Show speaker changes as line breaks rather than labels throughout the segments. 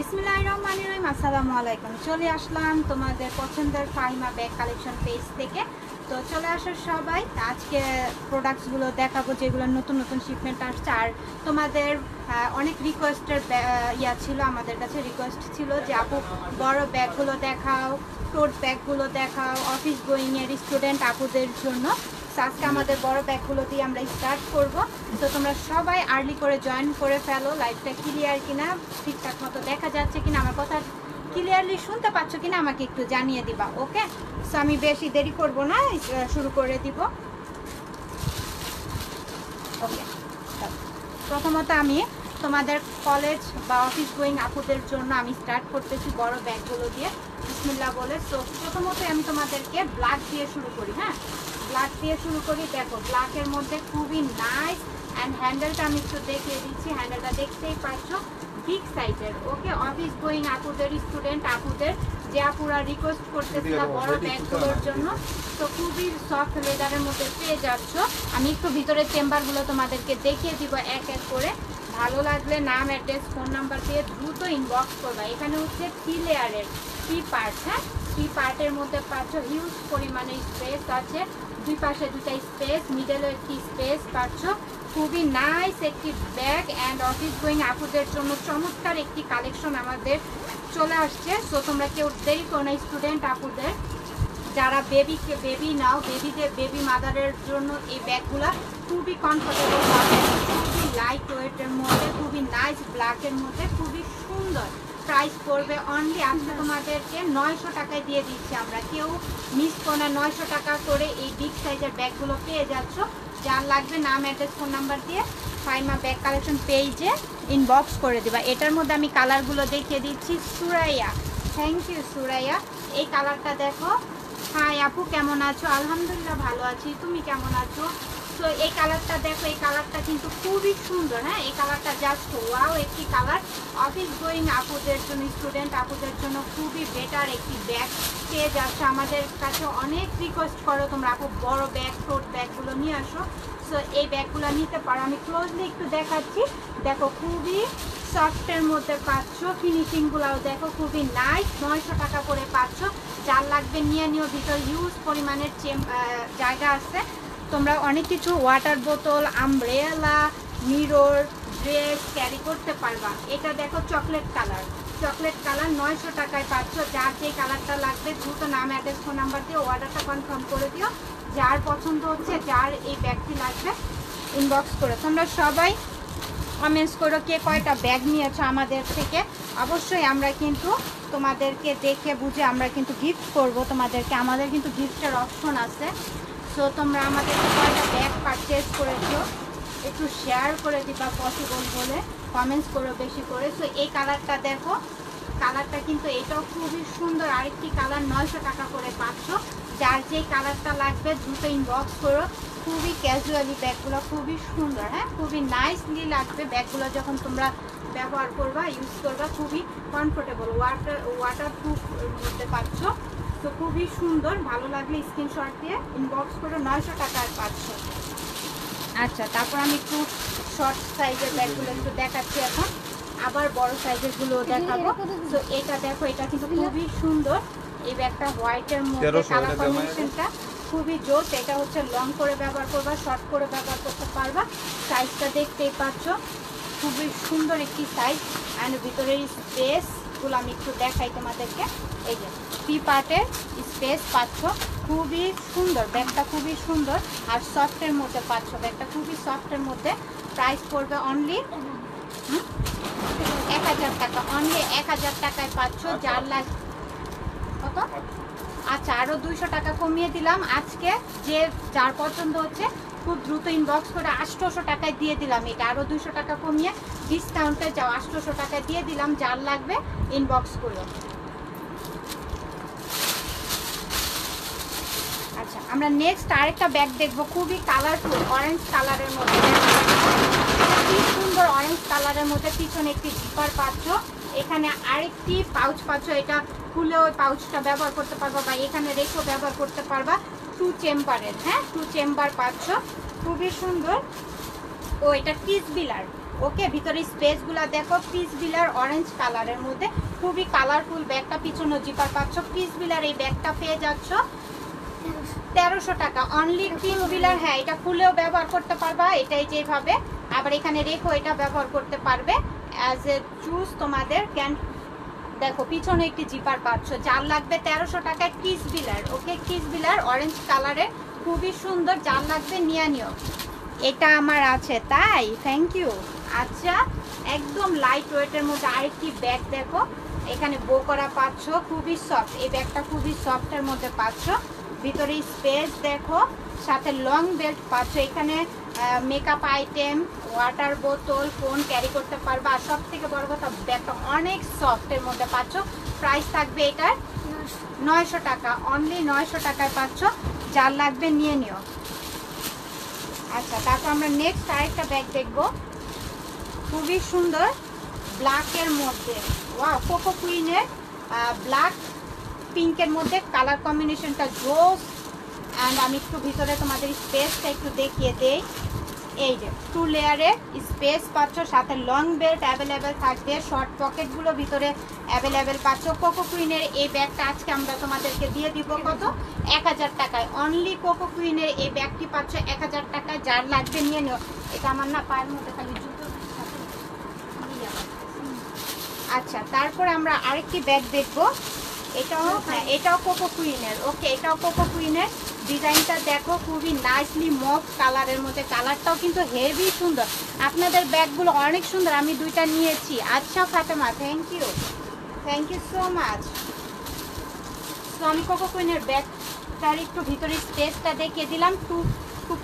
বিসমিল্লাহিররহমানিররহিম। আসসালামু আলাইকুম। চলে আসলাম তোমাদের পছন্দের ফাহিমা ব্যাগ কালেকশন পেজ থেকে। তো চলে আসো সবাই। আজকে প্রোডাক্টসগুলো দেখাবো যেগুলো নতুন নতুন শিপমেন্ট আসছে। আর তোমাদের অনেক রিকোয়েস্টের ছিল, আমাদের কাছে রিকোয়েস্ট ছিল যে আপু বড় ব্যাগগুলো দেখাও, টোট ব্যাগগুলো দেখাও অফিস গোয়িংয়ের স্টুডেন্ট আপুদের জন্য। আজকে আমাদের বড় ব্যাগগুলো দিয়ে আমরা স্টার্ট করব। তো তোমরা সবাই আর্লি করে জয়েন করে ফেলো। লাইভটা ক্লিয়ার কিনা, ঠিকঠাক মতো দেখা যাচ্ছে কিনা, আমার কথা ক্লিয়ারলি শুনতে পাচ্ছ কিনা আমাকে একটু জানিয়ে দিবা। ওকে, সো আমি বেশি দেরি করব না, শুরু করে দিব। ওকে, প্রথমত আমি তোমাদের কলেজ বা অফিস গোয়িং আপুদের জন্য আমি স্টার্ট করতেছি বড় ব্যাগগুলো দিয়ে বিসমিল্লাহ বলে। সো প্রথমত আমি তোমাদেরকে ব্ল্যাক দিয়ে শুরু করি। হ্যাঁ, ব্ল্যাক দিয়ে শুরু করি। দেখো ব্ল্যাকের মধ্যে খুবই নাইস অ্যান্ড হ্যান্ডেলটা আমি একটু দেখিয়ে দিচ্ছি। হ্যান্ডেলটা দেখতেই পাচ্ছ বিগ সাইজের। ওকে, অফিস গোয়িং আপুদের, স্টুডেন্ট আপুদের, যে আপুরা রিকোয়েস্ট করতেছিল বড় ব্যাগগুলোর জন্য, তো খুবই সফট লেদারের মধ্যে পেয়ে যাচ্ছ। আমি একটু ভিতরের চেম্বারগুলো তোমাদেরকে দেখিয়ে দিব এক এক করে। ভালো লাগলে নাম, অ্যাড্রেস, ফোন নাম্বার দিয়ে দ্রুত ইনবক্স করবা। এখানে হচ্ছে 3 লেয়ারের 3 পার্ট। হ্যাঁ, 3 পার্টের মধ্যে পাচ্ছ হিউজ পরিমাণে স্পেস আছে, দুই পাশে দুটা স্পেস, মিডলে একটি স্পেস পাচ্ছ। খুবই নাইস একটি ব্যাগ অ্যান্ড অফিস গোয়িং আপুদের জন্য চমৎকার একটি কালেকশন আমাদের চলে আসছে। সো তোমরা কেউ দেরি করো না, স্টুডেন্ট আপুদের যারা বেবি নাও, বেবি মাদারের জন্য এই ব্যাগগুলো খুবই কমফোর্টেবল পাবে, খুবই লাইট ওয়েটের মধ্যে, খুবই নাইস ব্ল্যাকের মধ্যে, খুবই সুন্দর। প্রাইস পড়বে অনলি আজকে তোমাদেরকে 900 টাকায় দিয়ে দিচ্ছি আমরা। কেউ মিস করো না, 900 টাকা করে এই বিগ সাইজের ব্যাগগুলো পেয়ে যাচ্ছ। যার লাগবে নাম, অ্যাড্রেস, ফোন নাম্বার দিয়ে ফাহিমা ব্যাগ কালেকশন পেজে ইনবক্স করে দেবা। এটার মধ্যে আমি কালারগুলো দেখিয়ে দিচ্ছি। Suraiya, thank you Suraiya. এই কালারটা দেখো। হাই আপু, কেমন আছো? আলহামদুলিল্লাহ ভালো আছি, তুমি কেমন আছো? তো এই কালারটা দেখো, এই কালারটা কিন্তু খুবই সুন্দর। হ্যাঁ, এই কালারটা জাস্ট ওয়াও একটি কালার। অফিস গোয়িং আপুদের জন্য, স্টুডেন্ট আপুদের জন্য খুবই বেটার একটি ব্যাগ পেয়ে যাচ্ছে। আমাদের কাছে অনেক রিকোয়েস্ট করো তোমরা আপু বড় ব্যাগ, টোট ব্যাগগুলো নিয়ে আসো। সো এই ব্যাগগুলো নিতে পারো। আমি ক্লোজলি একটু দেখাচ্ছি। দেখো খুবই সফটের মধ্যে পাচ্ছ, ফিনিশিংগুলোও দেখো খুবই নাইস। 900 টাকা করে পাচ্ছ। যার লাগবে নিয়ে নিও, ভিতর হিউজ পরিমাণের জায়গা আছে। তোমরা অনেক কিছু ওয়াটার বোতল, আমব্রেলা, মিরর, ড্রেস ক্যারি করতে পারবা। এটা দেখো চকলেট কালার, 900 টাকায় পাচ্ছ। যার যে কালারটা লাগবে দ্রুত নাম, অ্যাড্রেস, ফোন নাম্বার দিয়ে অর্ডারটা কনফার্ম করে দিও। যার পছন্দ হচ্ছে, যার এই ব্যাগটি লাগবে ইনবক্স করে। তোমরা সবাই কমেন্টস করো কে কয়টা ব্যাগ নিয়েছো আমাদের থেকে। অবশ্যই আমরা কিন্তু তোমাদেরকে দেখে বুঝে আমরা কিন্তু গিফট করব তোমাদেরকে। আমাদের কিন্তু গিফটের অপশন আছে। সো তোমরা আমাদের কয়টা ব্যাগ পারচেজ করেছো একটু শেয়ার করে দিবা পসিবল হলে, কমেন্টস করো বেশি করে। সো এই কালারটা দেখো, কালারটা কিন্তু এটাও খুবই সুন্দর। আরেকটি কালার 900 টাকা করে পাচ্ছ। যার যেই কালারটা লাগবে দ্রুত ইনবক্স করো। খুবই ক্যাজুয়ালি ব্যাগগুলো খুবই সুন্দর। হ্যাঁ, খুবই নাইসলি লাগবে ব্যাগগুলো যখন তোমরা ব্যবহার করবা, ইউজ করবা। খুবই কমফোর্টেবল, ওয়াটারপ্রুফ মধ্যে পাচ্ছ। তো খুবই সুন্দর। ভালো লাগলে স্ক্রিনশট দিয়ে ইনবক্স করো। 900 টাকার পাচ্ছ। আচ্ছা, তারপর আমি একটু শর্ট সাইজের ব্যাগগুলো একটু দেখাচ্ছি এখন, আবার বড় সাইজের গুলো দেখাবো। তো এটা দেখো, এটা কিন্তু খুবই সুন্দর। এই ব্যাগটা হোয়াইটের মধ্যে কালার কম্বিনেশনটা খুবই জোস। এটা হচ্ছে লং করে ব্যবহার করবা, শর্ট করে ব্যবহার করতে পারবা। সাইজটা দেখতেই পাচ্ছ, খুবই সুন্দর একটি সাইজ। অ্যান্ড ভিতরের স্পেসগুলো আমি একটু দেখাই তোমাদেরকে। এই যে 3 পার্টের স্পেস পাচ্ছ, খুবই সুন্দর ব্যাগটা, খুবই সুন্দর। আর সফটের মধ্যে পাচ্ছ, ব্যাগটা খুবই সফটের মধ্যে। প্রাইস পড়বে অনলি 1000 টাকা। অনলি 1000 টাকায় পাচ্ছ। যার লাগে কত? আচ্ছা, আরও 200 টাকা কমিয়ে দিলাম আজকে। যে যার পছন্দ হচ্ছে খুব দ্রুত ইনবক্স করে 800 টাকায় দিয়ে দিলাম। এটা আরও 200 টাকা কমিয়ে ডিসকাউন্টে যাও, 800 টাকায় দিয়ে দিলাম। যার লাগবে ইনবক্স করো। আচ্ছা, আমরা নেক্সট আরেকটা ব্যাগ দেখবো, খুবই কালারফুল, অরেঞ্জ কালারের মধ্যে। খুবই সুন্দর অরেঞ্জ কালারের মধ্যে। পিছনে একটি জিপার পাচ্ছ, এখানে আরেকটি পাউচ পাচ্ছ। এটা খুলে ওই পাউচটা ব্যবহার করতে পারবা বা এখানে রেখেও ব্যবহার করতে পারবা। 2 চেম্বারের, হ্যাঁ 2 চেম্বার পাচ্ছ, খুবই সুন্দর। ও এটা কিস বিলার, ওকে, ভিতরে স্পেসগুলো দেখো, পিস বিলার অরেঞ্জ কালারের মধ্যে খুবই কালারফুল ব্যাগটা, পিছনে জিপার পাচ্ছ। পিস বিলার এই ব্যাগটা পেয়ে যাচ্ছ 1300 টাকা অনলি। পিস বিলার, হ্যাঁ এটা খুলেও ব্যবহার করতে পারবা, এটাই যেভাবে, আবার এখানে রেখো এটা ব্যবহার করতে পারবে অ্যাজ এ চুজ তোমাদের ক্যান। দেখো পিছনে একটি জিপার পাচ্ছ, যার লাগবে 1300 টাকায় কিস বিলার। ওকে, কিস বিলার অরেঞ্জ কালারে খুবই সুন্দর, যার লাগবে নিয়ে নিও। এটা আমার আছে তাই, থ্যাংক ইউ। আচ্ছা, একদম লাইট ওয়েটের মধ্যে আরেকটি ব্যাগ দেখো, এখানে বো করা পাচ্ছ, খুবই সফট। এই ব্যাগটা খুবই সফটের মধ্যে পাচ্ছ, ভিতরে স্পেস দেখো, সাথে লং বেল্ট পাচ্ছ। এখানে মেকআপ আইটেম, ওয়াটার বোতল, ফোন ক্যারি করতে পারবে। আর সব থেকে বড় কথা, ব্যাগটা অনেক সফটের মধ্যে পাচ্ছ। প্রাইস থাকবে এটার 900 টাকা অনলি, 900 টাকায় পাচ্ছ, যার লাগবে নিয়ে নিও। আচ্ছা, তারপর আমরা নেক্সট আরেকটা ব্যাগ দেখবো, খুবই সুন্দর ব্ল্যাকের মধ্যে। ওয়াও, কোকো কুইনের ব্ল্যাক পিঙ্কের মধ্যে কালার কম্বিনেশনটা জোস। অ্যান্ড আমি একটু ভিতরে তোমাদের স্পেসটা একটু দেখিয়ে দেই। এই যে 2 লেয়ারের স্পেস পাচ্ছ, সাথে লং বেল্ট অ্যাভেলেবেল থাকবে, শর্ট পকেটগুলো ভিতরে অ্যাভেলেবেল পাচ্ছ। কোকো কুইনের এই ব্যাগটা আজকে আমরা তোমাদেরকে দিয়ে দিব কত, 1000 টাকায় অনলি। কোকো কুইনের এই ব্যাগটি পাচ্ছ 1000 টাকায়, যার লাগবে নিয়ে নিও। এটা আমার না পায়ের মধ্যে খালি জুতো। আচ্ছা, তারপরে আমরা আরেকটি ব্যাগ দেখবো, এটাও, হ্যাঁ এটাও কোকো কুইনের। ওকে, এটাও কোকো কুইনের। ডিজাইনটা দেখো, খুবই নাইসলি মফ কালারের মধ্যে, কালারটাও কিন্তু হেভি সুন্দর। আপনাদের ব্যাগগুলো অনেক সুন্দর, আমি দুইটা নিয়েছি। আচ্ছা Fatema, thank you so much. তো আমি কোকো কুইনের ব্যাগটার একটু ভিতরে স্পেসটা দেখিয়ে দিলাম। টু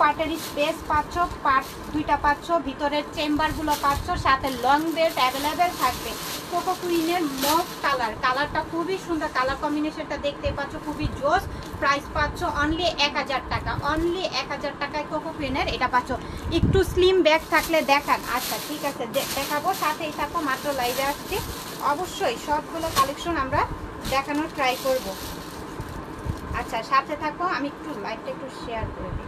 পার্টের স্পেস পাচ্ছ, পার্ট দুইটা পাচ্ছ, ভিতরের চেম্বারগুলো পাচ্ছ, সাথে লং বেল্ট অ্যাভেলেবেল থাকবে। কোকো কুইনের মফ কালারটা খুবই সুন্দর, কালার কম্বিনেশনটা দেখতে পাচ্ছ, খুবই জোস। প্রাইস পাচ্ছ অনলি 1000 টাকা অনলি, 1000 টাকায় কোকো কুইনের এটা পাচ্ছ। একটু স্লিম ব্যাগ থাকলে দেখান। আচ্ছা ঠিক আছে, দেখাবো, সাথেই থাকো, মাত্র লাইভে আসছি, অবশ্যই সবগুলো কালেকশন আমরা দেখানোর ট্রাই করব। আচ্ছা, সাথে থাকো, আমি একটু লাইভটা একটু শেয়ার করে দিই।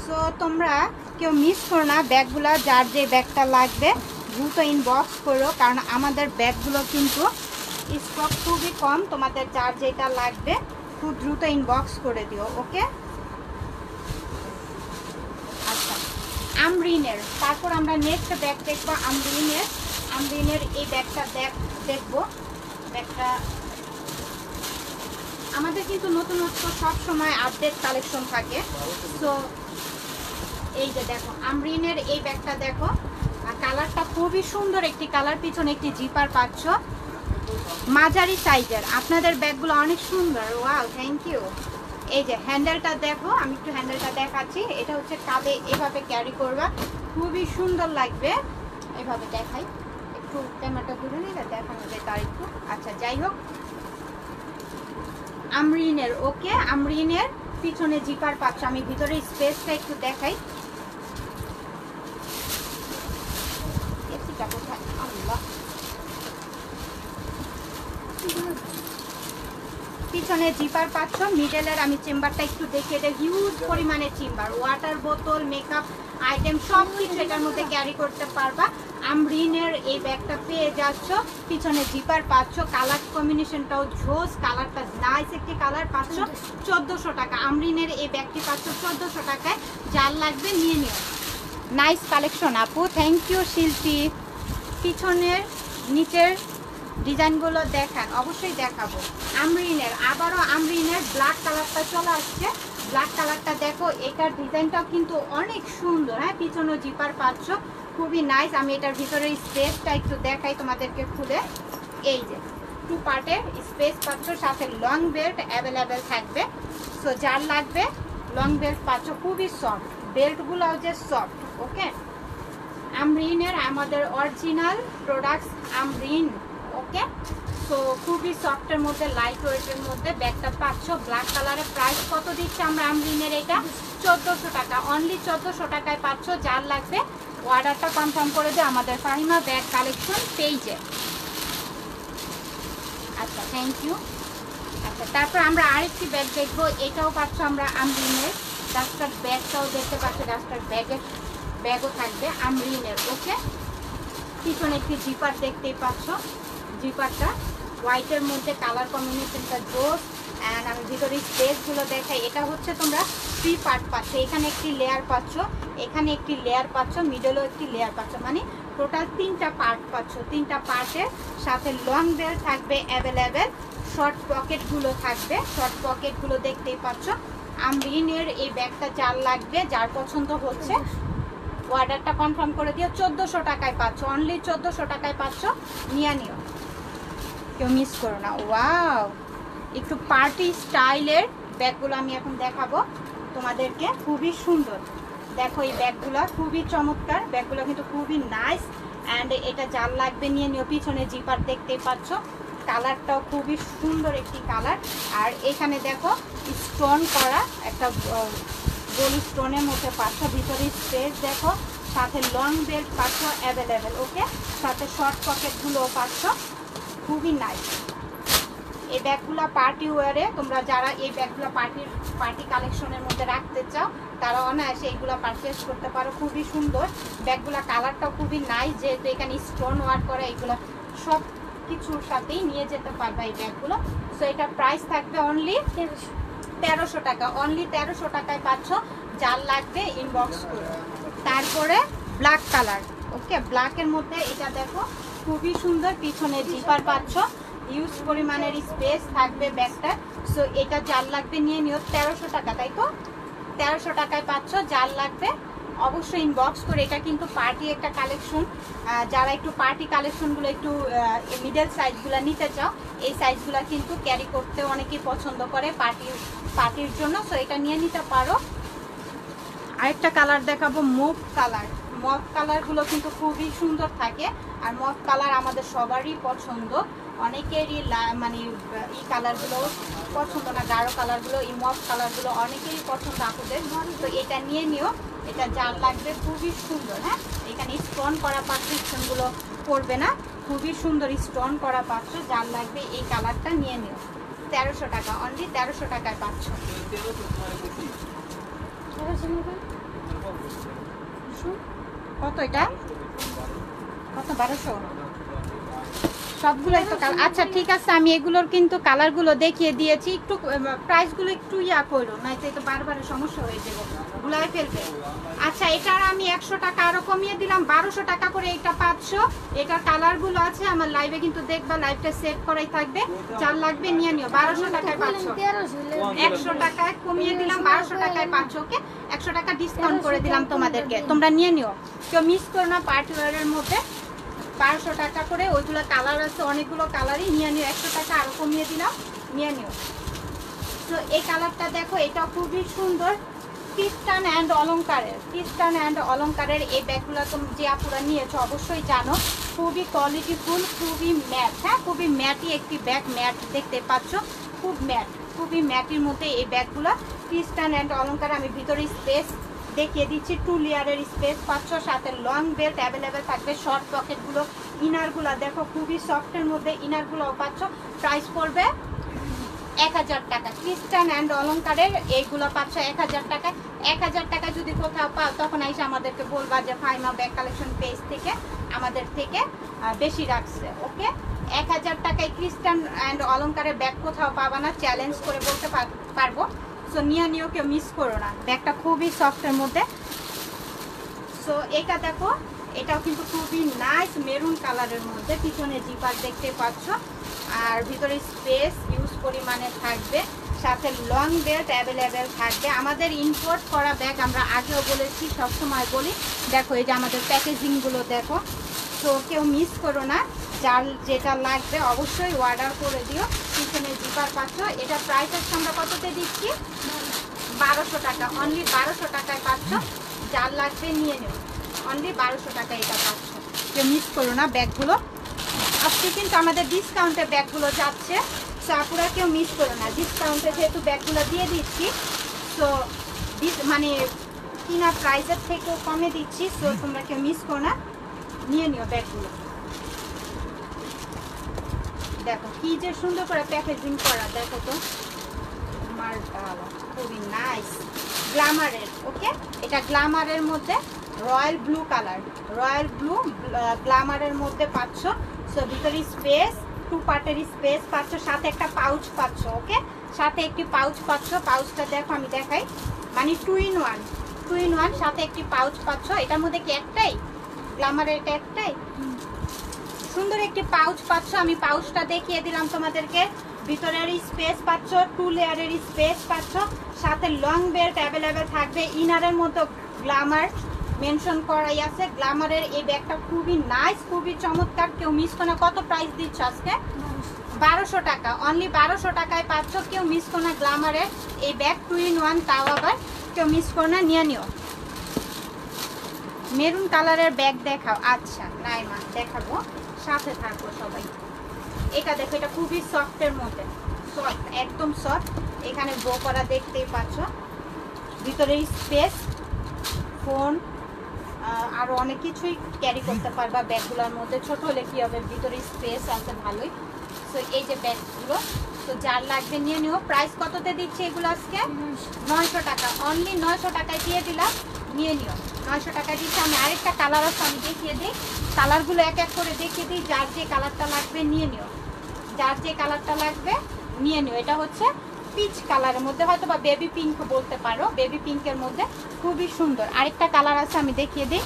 সো তোমরা কেউ মিস করো না ব্যাগগুলো, যার যে ব্যাগটা লাগবে দ্রুত ইনবক্স করো, কারণ আমাদের ব্যাগগুলো কিন্তু স্টক খুবই কম। তোমাদের যার যেটা লাগবে খুব দ্রুত ইনবক্স করে দিও। ওকে, আচ্ছা, আমরিনের। তারপর আমরা নেক্সট ব্যাগ দেখবো আমরিনের এই ব্যাগটা দেখবো। ব্যাগটা আমাদের কিন্তু নতুনত্ব সব সময় আপডেট কালেকশন থাকে। সো এই যে দেখো আমরিনের এই ব্যাগটা দেখো, কালারটা খুবই সুন্দর একটি কালার, পিছনে একটি জিপার পাচ্ছ, মাঝারি সাইজের। আপনাদের ব্যাগগুলো অনেক সুন্দর। Wow, thank you. এই যে হ্যান্ডেলটা দেখো, আমি একটু হ্যান্ডেলটা দেখাচ্ছি। এটা হচ্ছে কাঁধে এভাবে ক্যারি করবা, খুবই সুন্দর লাগবে। এভাবে দেখাই, একটু ক্যামেরাটা ঘুরে নিলে দেখানো যায় তার একটু। আচ্ছা, যাই হোক, আমরিনের। ওকে, আমরিনের পিছনে জিপার পাচ্ছ। আমি ভিতরে স্পেসটা একটু দেখাই। পিছনে জিপার পাচ্ছ, মিডলের আমি চেম্বারটা একটু দেখিয়ে দেয়। হিউজ পরিমাণে চেম্বার, ওয়াটার বোতল, মেকআপ আইটেম সব কিছু এটার মধ্যে ক্যারি করতে পারবা। আমরিনের এই ব্যাগটা পেয়ে যাচ্ছ, পিছনে জিপার পাচ্ছ, কালার কম্বিনেশনটাও ঝোস, কালারটা নাইস একটি কালার পাচ্ছ। 1400 টাকা আমরিনের এই ব্যাগটি পাচ্ছ 1400 টাকায়, যার লাগবে নিয়ে নিও। নাইস কালেকশন আপু, থ্যাংক ইউ শিল্পী। পিছনের নিচের ডিজাইনগুলো দেখান, অবশ্যই দেখাবো। আমরিনের, আবারও আমরিনের ব্ল্যাক কালারটা চলে আসছে। ব্ল্যাক কালারটা দেখো, এটার ডিজাইনটাও কিন্তু অনেক সুন্দর। হ্যাঁ, পিছনে জিপার পাচ্ছ, খুবই নাইস। আমি এটার ভিতরের স্পেসটা একটু দেখাই তোমাদেরকে খুলে। এই যে 2 পার্টের স্পেস পাচ্ছ, সাথে লং বেল্ট অ্যাভেলেবেল থাকবে। সো যার লাগবে লং বেল্ট পাচ্ছ, খুবই সফট, বেল্টগুলোও যে সফট। ওকে, আমরিনের আমাদের অরিজিনাল প্রোডাক্টস আমরিন। ওকে, সো খুবই সফটের মধ্যে, লাইট ওয়েটের মধ্যে ব্যাগটা পাচ্ছ ব্ল্যাক কালারের। প্রাইস কত দিচ্ছে আমরা আমরিনের? এটা 1400 টাকা, অনলি 1400 টাকায় পাচ্ছ। যার লাগবে অর্ডারটা কনফার্ম করে দিও আমাদের ফাহিমা ব্যাগ কালেকশন পেজে। আচ্ছা, থ্যাংক ইউ। আচ্ছা, তারপর আমরা আরেকটি ব্যাগ দেখবো। এটাও পাচ্ছ আমরা আমরিনের, ডাস্টার ব্যাগটাও দেখতে পাচ্ছ, ডাস্টার ব্যাগও থাকবে আমরিনের। ওকে, পিছনে একটি জিপার দেখতেই পাচ্ছ, জিপারটা হোয়াইটের মধ্যে কালার কম্বিনেশনটা জোস। অ্যান্ড আমি ভিতরে স্পেসগুলো দেখাই। এটা হচ্ছে তোমরা 3 পার্ট পাচ্ছ, এখানে একটি লেয়ার পাচ্ছ, এখানে একটি লেয়ার পাচ্ছ, মিডলও একটি লেয়ার পাচ্ছ, মানে টোটাল 3টা পার্ট পাচ্ছ। 3টা পার্টের সাথে লং বেল্ট থাকবে অ্যাভেলেবেল, শর্ট পকেটগুলো থাকবে, শর্ট পকেটগুলো দেখতেই পাচ্ছ। আমরিনের এই ব্যাগটা যার লাগবে, যার পছন্দ হচ্ছে অর্ডারটা কনফার্ম করে দিও। 1400 টাকায় পাচ্ছ, অনলি 1400 টাকায় পাচ্ছ, নিয়ে নিও, কেউ মিস করো না। ওয়াও, একটু পার্টি স্টাইলের ব্যাগগুলো আমি এখন দেখাবো তোমাদেরকে, খুবই সুন্দর। দেখো এই ব্যাগগুলো খুবই চমৎকার, ব্যাগগুলো কিন্তু খুবই নাইস। অ্যান্ড এটা যার লাগবে নিয়ে নিও। পিছনে জিপার দেখতেই পাচ্ছ, কালারটাও খুবই সুন্দর একটি কালার। আর এখানে দেখো স্টোন করা একটা গোল স্টোনের মধ্যে পাচ্ছ, ভিতরে স্পেস দেখো, সাথে লং বেল্ট পাচ্ছ অ্যাভেলেবেল। ওকে, সাথে শর্ট পকেটগুলোও পাচ্ছ, খুবই নাইস। এই ব্যাগগুলো পার্টি ওয়ারে, তোমরা যারা এই ব্যাগগুলো পার্টি কালেকশনের মধ্যে রাখতে চাও তারা অনায়াসে এইগুলো পারচেস করতে পারো। খুবই সুন্দর ব্যাগগুলো, কালারটাও খুবই নাইস, যেহেতু এখানে স্টোন ওয়ার্ক করা, এগুলো সব কিছুর সাথেই নিয়ে যেতে পারবে এই ব্যাগগুলো। সো এটা প্রাইস থাকবে অনলি 1300 টাকা, অনলি 1300 টাকায় পাচ্ছ। যার লাগবে ইনবক্স করো। তারপরে ব্ল্যাক কালার, ওকে, ব্ল্যাকের মধ্যে এটা দেখো খুবই সুন্দর, পিছনে জিপার পাচ্ছ, ইউজ পরিমাণের স্পেস থাকবে ব্যাগটা। সো এটা যার লাগবে নিয়ে নিও। 1300 টাকা, তাই তো? 1300 টাকায় পাচ্ছ। যার লাগবে অবশ্যই ইনবক্স করে। এটা কিন্তু পার্টি একটা কালেকশন, যারা একটু পার্টি কালেকশনগুলো একটু মিডল সাইজগুলো নিতে চাও, এই সাইজগুলো কিন্তু ক্যারি করতে অনেকেই পছন্দ করে পার্টির জন্য। সো এটা নিয়ে নিতে পারো। আরেকটা কালার দেখাবো, মুভ কালার। মফ কালারগুলো কিন্তু খুবই সুন্দর থাকে, আর মফ কালার আমাদের সবারই পছন্দ। অনেকেরই মানে এই কালারগুলো পছন্দ না, গাঢ় কালারগুলো, এই মফ কালারগুলো অনেকেরই পছন্দ আপুদের। তো এটা নিয়ে নিও, এটা যার লাগবে খুবই সুন্দর। হ্যাঁ, এখানে স্টোন করা পাচ্ছ, স্টোনগুলো পড়বে না, খুবই সুন্দর স্টোন করা পাচ্ছ। যার লাগবে এই কালারটা নিয়ে নিও। 1300 টাকা, অনলি 1300 টাকায় পাচ্ছ। কত এটা? কত? 1200? সবগুলোই তো কালার। আচ্ছা ঠিক আছে, আমি এগুলোর কিন্তু কালারগুলো দেখিয়ে দিয়েছি। একটু প্রাইসগুলো একটু ইয়া করো, নয়তো এটা বারবার সমস্যা হয়ে যাবে, ভুলাই ফেলবে। আচ্ছা, এটার আমি 100 টাকা আরো কমিয়ে দিলাম, 1200 টাকা করে এটা পাচ্ছ। এটার কালারগুলো আছে আমার লাইভে, কিন্তু দেখবা লাইভটা সেভ করাই থাকবে। যার লাগবে নিয়ে নিও, 1200 টাকায় পাচ্ছ। 100 টাকায় কমিয়ে দিলাম, 1200 টাকায় পাচ্ছ। ওকে, 100 টাকা ডিসকাউন্ট করে দিলাম তোমাদেরকে, তোমরা নিয়ে নিও, কেউ মিস করো না। পার্টি ওয়্যারের মধ্যে 1200 টাকা করে, ওইগুলো কালার আছে, অনেকগুলো কালারই নিয়ে নিও। 100 টাকা আরো কমিয়ে দিলাম, নিয়ে নিও। তো এই কালারটা দেখো, এটা খুবই সুন্দর, ক্রিস্টান অ্যান্ড অলংকারের, ক্রিস্টান অ্যান্ড অলংকারের এই ব্যাগগুলো তুমি যে আপুরা নিয়েছো অবশ্যই জানো, খুবই কোয়ালিটিফুল, খুবই ম্যাট। হ্যাঁ, খুবই ম্যাটই একটি ব্যাগ, ম্যাট দেখতে পাচ্ছ, খুব ম্যাট, খুবই ম্যাটের মধ্যে এই ব্যাগগুলো ক্রিস্টান অ্যান্ড অলংকার। আমি ভিতরে স্পেস দেখিয়ে দিচ্ছি, 2 লেয়ারের স্পেস পাচ্ছ, সাথে লং বেল্ট অ্যাভেলেবেল থাকবে, শর্ট পকেটগুলো, ইনারগুলো দেখো খুবই সফটের মধ্যে, ইনারগুলোও পাচ্ছ। প্রাইস পড়বে 1000 টাকা। ক্রিস্টান অ্যান্ড অলংকারের এইগুলো পাচ্ছ 1000 টাকা। 1000 টাকা যদি কোথাও পাও তখন এসে আমাদেরকে বলবা যে ফাহিমা ব্যাগ কালেকশন পেজ থেকে আমাদের থেকে বেশি রাখছে। ওকে, 1000 টাকায় ক্রিস্টান অ্যান্ড অলংকারের ব্যাগ কোথাও পাবা না, চ্যালেঞ্জ করে বলতে পারবো। সো নিয়ে নিও, কেউ মিস করো না, ব্যাগটা খুবই সফটের মধ্যে। সো এটা দেখো, এটাও কিন্তু খুবই নাইস মেরুন কালারের মধ্যে, পিছনে জিপার দেখতে পাচ্ছ, আর ভিতরে স্পেস ইউজ পরিমাণে থাকবে, সাথে লং বেল্ট অ্যাভেলেবেল থাকবে। আমাদের ইম্পোর্ট করা ব্যাগ আমরা আগেও বলেছি, সবসময় বলি। দেখো এই যে আমাদের প্যাকেজিংগুলো দেখো, তো কেউ মিস করো না, যার যেটা লাগবে অবশ্যই অর্ডার করে দিও। পিছনে জিপার পাচ্ছ, এটা প্রাইস হচ্ছে আমরা কততে দিচ্ছি? 1200 টাকা, অনলি 1200 টাকায় পাচ্ছ। যার লাগবে নিয়ে নেব, অনলি 1200 টাকা এটা পাচ্ছ, কেউ মিস করো না ব্যাগগুলো। আজকে কিন্তু আমাদের ডিসকাউন্টে ব্যাগগুলো যাচ্ছে, সো আপুরা কেউ মিস করো না। ডিসকাউন্টে যেহেতু ব্যাগগুলো দিয়ে দিচ্ছি, সো মানে কিনা প্রাইসের থেকেও কমে দিচ্ছি, সো তোমরা কেউ মিস করো না, নিয়ে নিও ব্যাগগুলো। দেখো কি যে সুন্দর করে প্যাকেজিং করা, দেখো তো মালটা খুবই নাইস, গ্ল্যামারের। ওকে, এটা গ্ল্যামারের মধ্যে royal blue colour, royal blue গ্ল্যামারের মধ্যে পাচ্ছ। সো ভিতরে স্পেস, 2 পার্টের স্পেস পাচ্ছ, সাথে একটা পাউচ পাচ্ছ। ওকে, সাথে একটি পাউচ পাচ্ছ। পাউচটা দেখো, আমি দেখাই, মানে 2 in 1, সাথে একটি পাউচ পাচ্ছ। এটার মধ্যে কি একটাই গ্ল্যামারের, এটা একটাই সুন্দর একটি পাউচ পাচ্ছ। আমি পাউচটা দেখিয়ে দিলাম তোমাদেরকে। ভিতরের স্পেস পাচ্ছ, 2 লেয়ারের স্পেস পাচ্ছ, সাথে লং বেল্ট অ্যাভেলেবেল থাকবে। ইনারের মতো গ্ল্যামার মেনশন করাই আছে। গ্ল্যামারের এই ব্যাগটা খুবই নাইস, খুবই চমৎকার, কেউ মিস করো না। কত প্রাইস দিচ্ছ আজকে? 1200 টাকা, অনলি 1200 টাকায় পাচ্ছ। কেউ মিস করো না গ্ল্যামারের এই ব্যাগ 2 in 1, তাও আবার কেউ মিস করো না, নিয়ে নিও। মেরুন কালারের ব্যাগ দেখাও। আচ্ছা নাইমা দেখাবো, সাথে থাকবো সবাই। এটা দেখো, এটা খুবই সফটের মধ্যে, সফট, একদম সফট। এখানে বো করা দেখতেই পাচ্ছ। ভিতরে স্পেস, ফোন, আরও অনেক কিছুই ক্যারি করতে পারবা ব্যাগগুলোর মধ্যে। ছোট হলে কী হবে, ভিতরে স্পেস আছে ভালোই। সো এই যে ব্যাগগুলো, তো যার লাগবে নিয়ে নিও। প্রাইস কততে দিচ্ছে এগুলো আজকে? 900 টাকা, অনলি 900 টাকায় দিয়ে দিলাম, নিয়ে নিও। 900 টাকা দিচ্ছে। আমি আরেকটা কালার আছে, আমি দেখিয়ে দিই। কালারগুলো এক এক করে দেখিয়ে দিই, যার যে কালারটা লাগবে নিয়ে নিও, যার যে কালারটা লাগবে নিয়ে নিও। এটা হচ্ছে পিচ কালারের মধ্যে, হয়তো বা বেবি পিঙ্ক বলতে পারো, বেবি পিঙ্কের মধ্যে খুবই সুন্দর। আরেকটা কালার আছে, আমি দেখিয়ে দিই।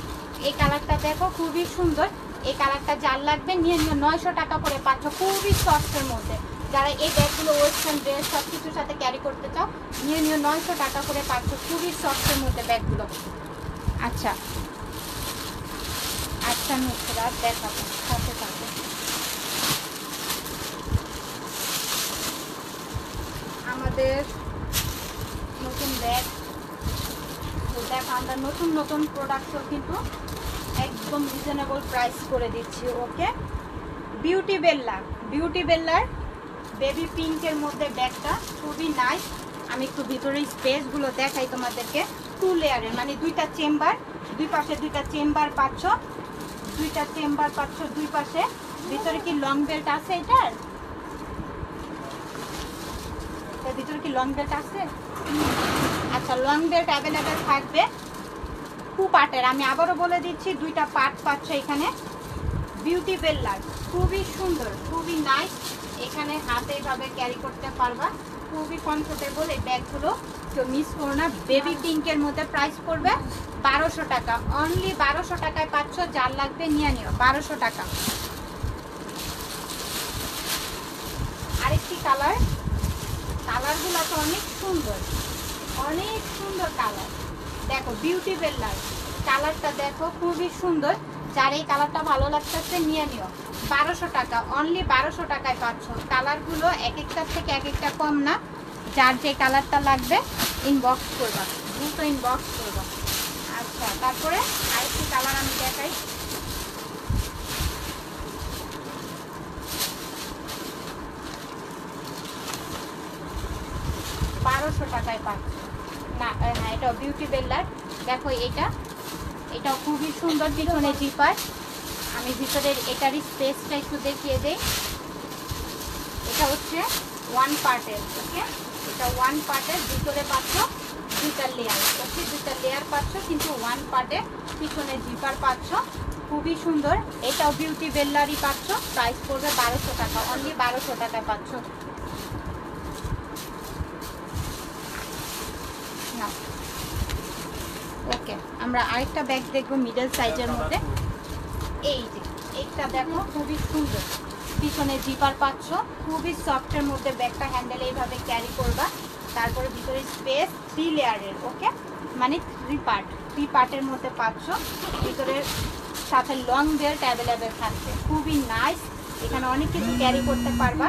এই কালারটা দেখো, খুবই সুন্দর। এই কালারটা যার লাগবে নিয়ে নিও। 900 টাকা করে পাচ্ছ, খুবই সফটের মধ্যে। যারা এই ব্যাগগুলো ওয়েস্টার্ন ড্রেস সব কিছুর সাথে ক্যারি করতে চাও, নিয়ে নিও। 900 টাকা করে পাচ্ছ, খুবই সফটের মধ্যে ব্যাগগুলো। আচ্ছা আচ্ছা, নুসরাত দেখাবো, সাথে থাকো। আমাদের নতুন ব্যাগ, তো দেখো আমরা নতুন নতুন প্রোডাক্টও কিন্তু একদম রিজনেবল প্রাইস করে দিচ্ছি। ওকে, বিউটি বেল্লার বেবি পিঙ্কের মধ্যে ব্যাগটা খুবই নাইস। আমি একটু ভিতরে স্পেসগুলো দেখাই তোমাদেরকে। 2 লেয়ারের, মানে 2টা চেম্বার, দুই পাশে 2টা চেম্বার পাচ্ছ, 2টা চেম্বার পাচ্ছ দুই পাশে। ভিতরে কি লং বেল্ট আছে? এটার ভিতরে কি লং বেল্ট আছে? আচ্ছা, লং বেল্ট অ্যাভেলেবেল থাকবে। 2 পার্টের, আমি আবারও বলে দিচ্ছি, 2টা পার্ট পাচ্ছ এখানে। বিউটি বেল্লার খুবই সুন্দর, খুবই নাইস। এখানে হাতে এইভাবে ক্যারি করতে পারবা, খুবই কমফোর্টেবল এই ব্যাগগুলো, কেউ মিস করো না। বেবি পিঙ্কের মধ্যে প্রাইস পড়বে 1200 টাকা, অনলি 1200 টাকায় পাচ্ছ। যার লাগবে নিয়ে নিও, 1200 টাকা। আরেকটি কালার, কালারগুলো তো অনেক সুন্দর, অনেক সুন্দর কালার। দেখো বিউটি বেল্লার কালারটা দেখো, খুবই সুন্দর। যার এই কালারটা ভালো লাগতেছে নিয়ে নিও। 1200 টাকা, অনলি 1200 টাকায় পাচ্ছ। কালারগুলো এক একটার থেকে এক একটা কম না। যার যে কালারটা লাগবে ইনবক্স করবা, দ্রুত ইনবক্স করবা। আচ্ছা, তারপরে আরেকটি কালার আমি দেখাই। বারোশো টাকায় পাচ্ছ না? হ্যাঁ, এটা বিউটি বেল্লার। দেখো এটাও খুবই সুন্দর, পিছনে জিপার। আমি ভিতরের এটারই স্পেসটা একটু দেখিয়ে দেই। এটা হচ্ছে 1 পার্টের। ওকে, এটা 1 পার্টের, ভিতরে পাচ্ছ 2টা লেয়ার। ওকে, 2টা লেয়ার পাচ্ছ, কিন্তু 1 পার্টে পিছনে জিপার পাচ্ছ, খুবই সুন্দর। এটাও বিউটি বেল্লারই পাচ্ছ। প্রাইস পড়বে 1200 টাকা, অনলি 1200 টাকায় পাচ্ছ। না, ওকে, আমরা আরেকটা ব্যাগ দেখবো মিডল সাইজের মধ্যে। এই যে এইটা দেখো, খুবই সুন্দর, পিছনে জিপার পাচ্ছ, খুবই সফটের মধ্যে। ব্যাগটা হ্যান্ডেল এইভাবে ক্যারি করবা। তারপরে ভিতরে স্পেস 3 লেয়ারের। ওকে, মানে 3 পার্টের মধ্যে পাচ্ছ। ভিতরের সাথে লং বেল্ট অ্যাভেলেবেল থাকবে, খুবই নাইস। এখানে অনেক কিছু ক্যারি করতে পারবা।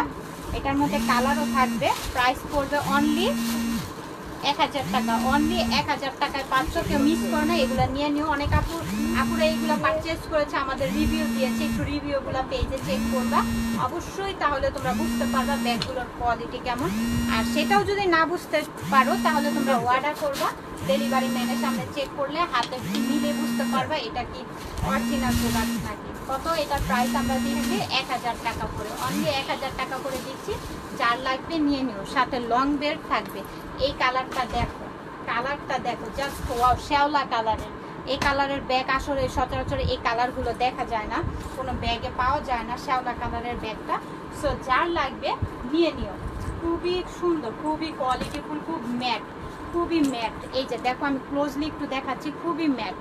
এটার মধ্যে কালারও থাকবে। প্রাইস পড়বে অনলি 1000 টাকা, অনলি 1000 টাকায় পাচ্ছ। কেউ মিস করে না, এগুলো নিয়ে নিও। অনেক আপুরা এইগুলো পারচেজ করেছে, আমাদের রিভিউ দিয়েছে, একটু রিভিউগুলো পেজে চেক করবা অবশ্যই, তাহলে তোমরা বুঝতে পারবা ব্যাগগুলোর কোয়ালিটি কেমন। আর সেটাও যদি না বুঝতে পারো তাহলে তোমরা অর্ডার করবা, ডেলিভারি ম্যানের সামনে চেক করলে হাতে মিলে বুঝতে পারবা এটা কি অরিজিনাল প্রোডাক্ট নাকি। কত এটার প্রাইস আমরা দিচ্ছি 1000 টাকা করে, অনলি 1000 টাকা করে দিচ্ছি। যার লাগবে নিয়ে নিও, সাথে লং বেল্ট থাকবে। এই কালারটা দেখো, কালারটা দেখো, জাস্ট ওয়াও, শ্যাওলা কালারের। এই কালারের ব্যাগ আসলে সচরাচর এই কালারগুলো দেখা যায় না, কোনো ব্যাগে পাওয়া যায় না শ্যাওলা কালারের ব্যাগটা। সো যার লাগবে নিয়ে নিও, খুবই সুন্দর, খুবই কোয়ালিটিফুল, খুব ম্যাট, খুবই ম্যাট। এই যে দেখো আমি ক্লোজলি একটু দেখাচ্ছি, খুবই ম্যাট।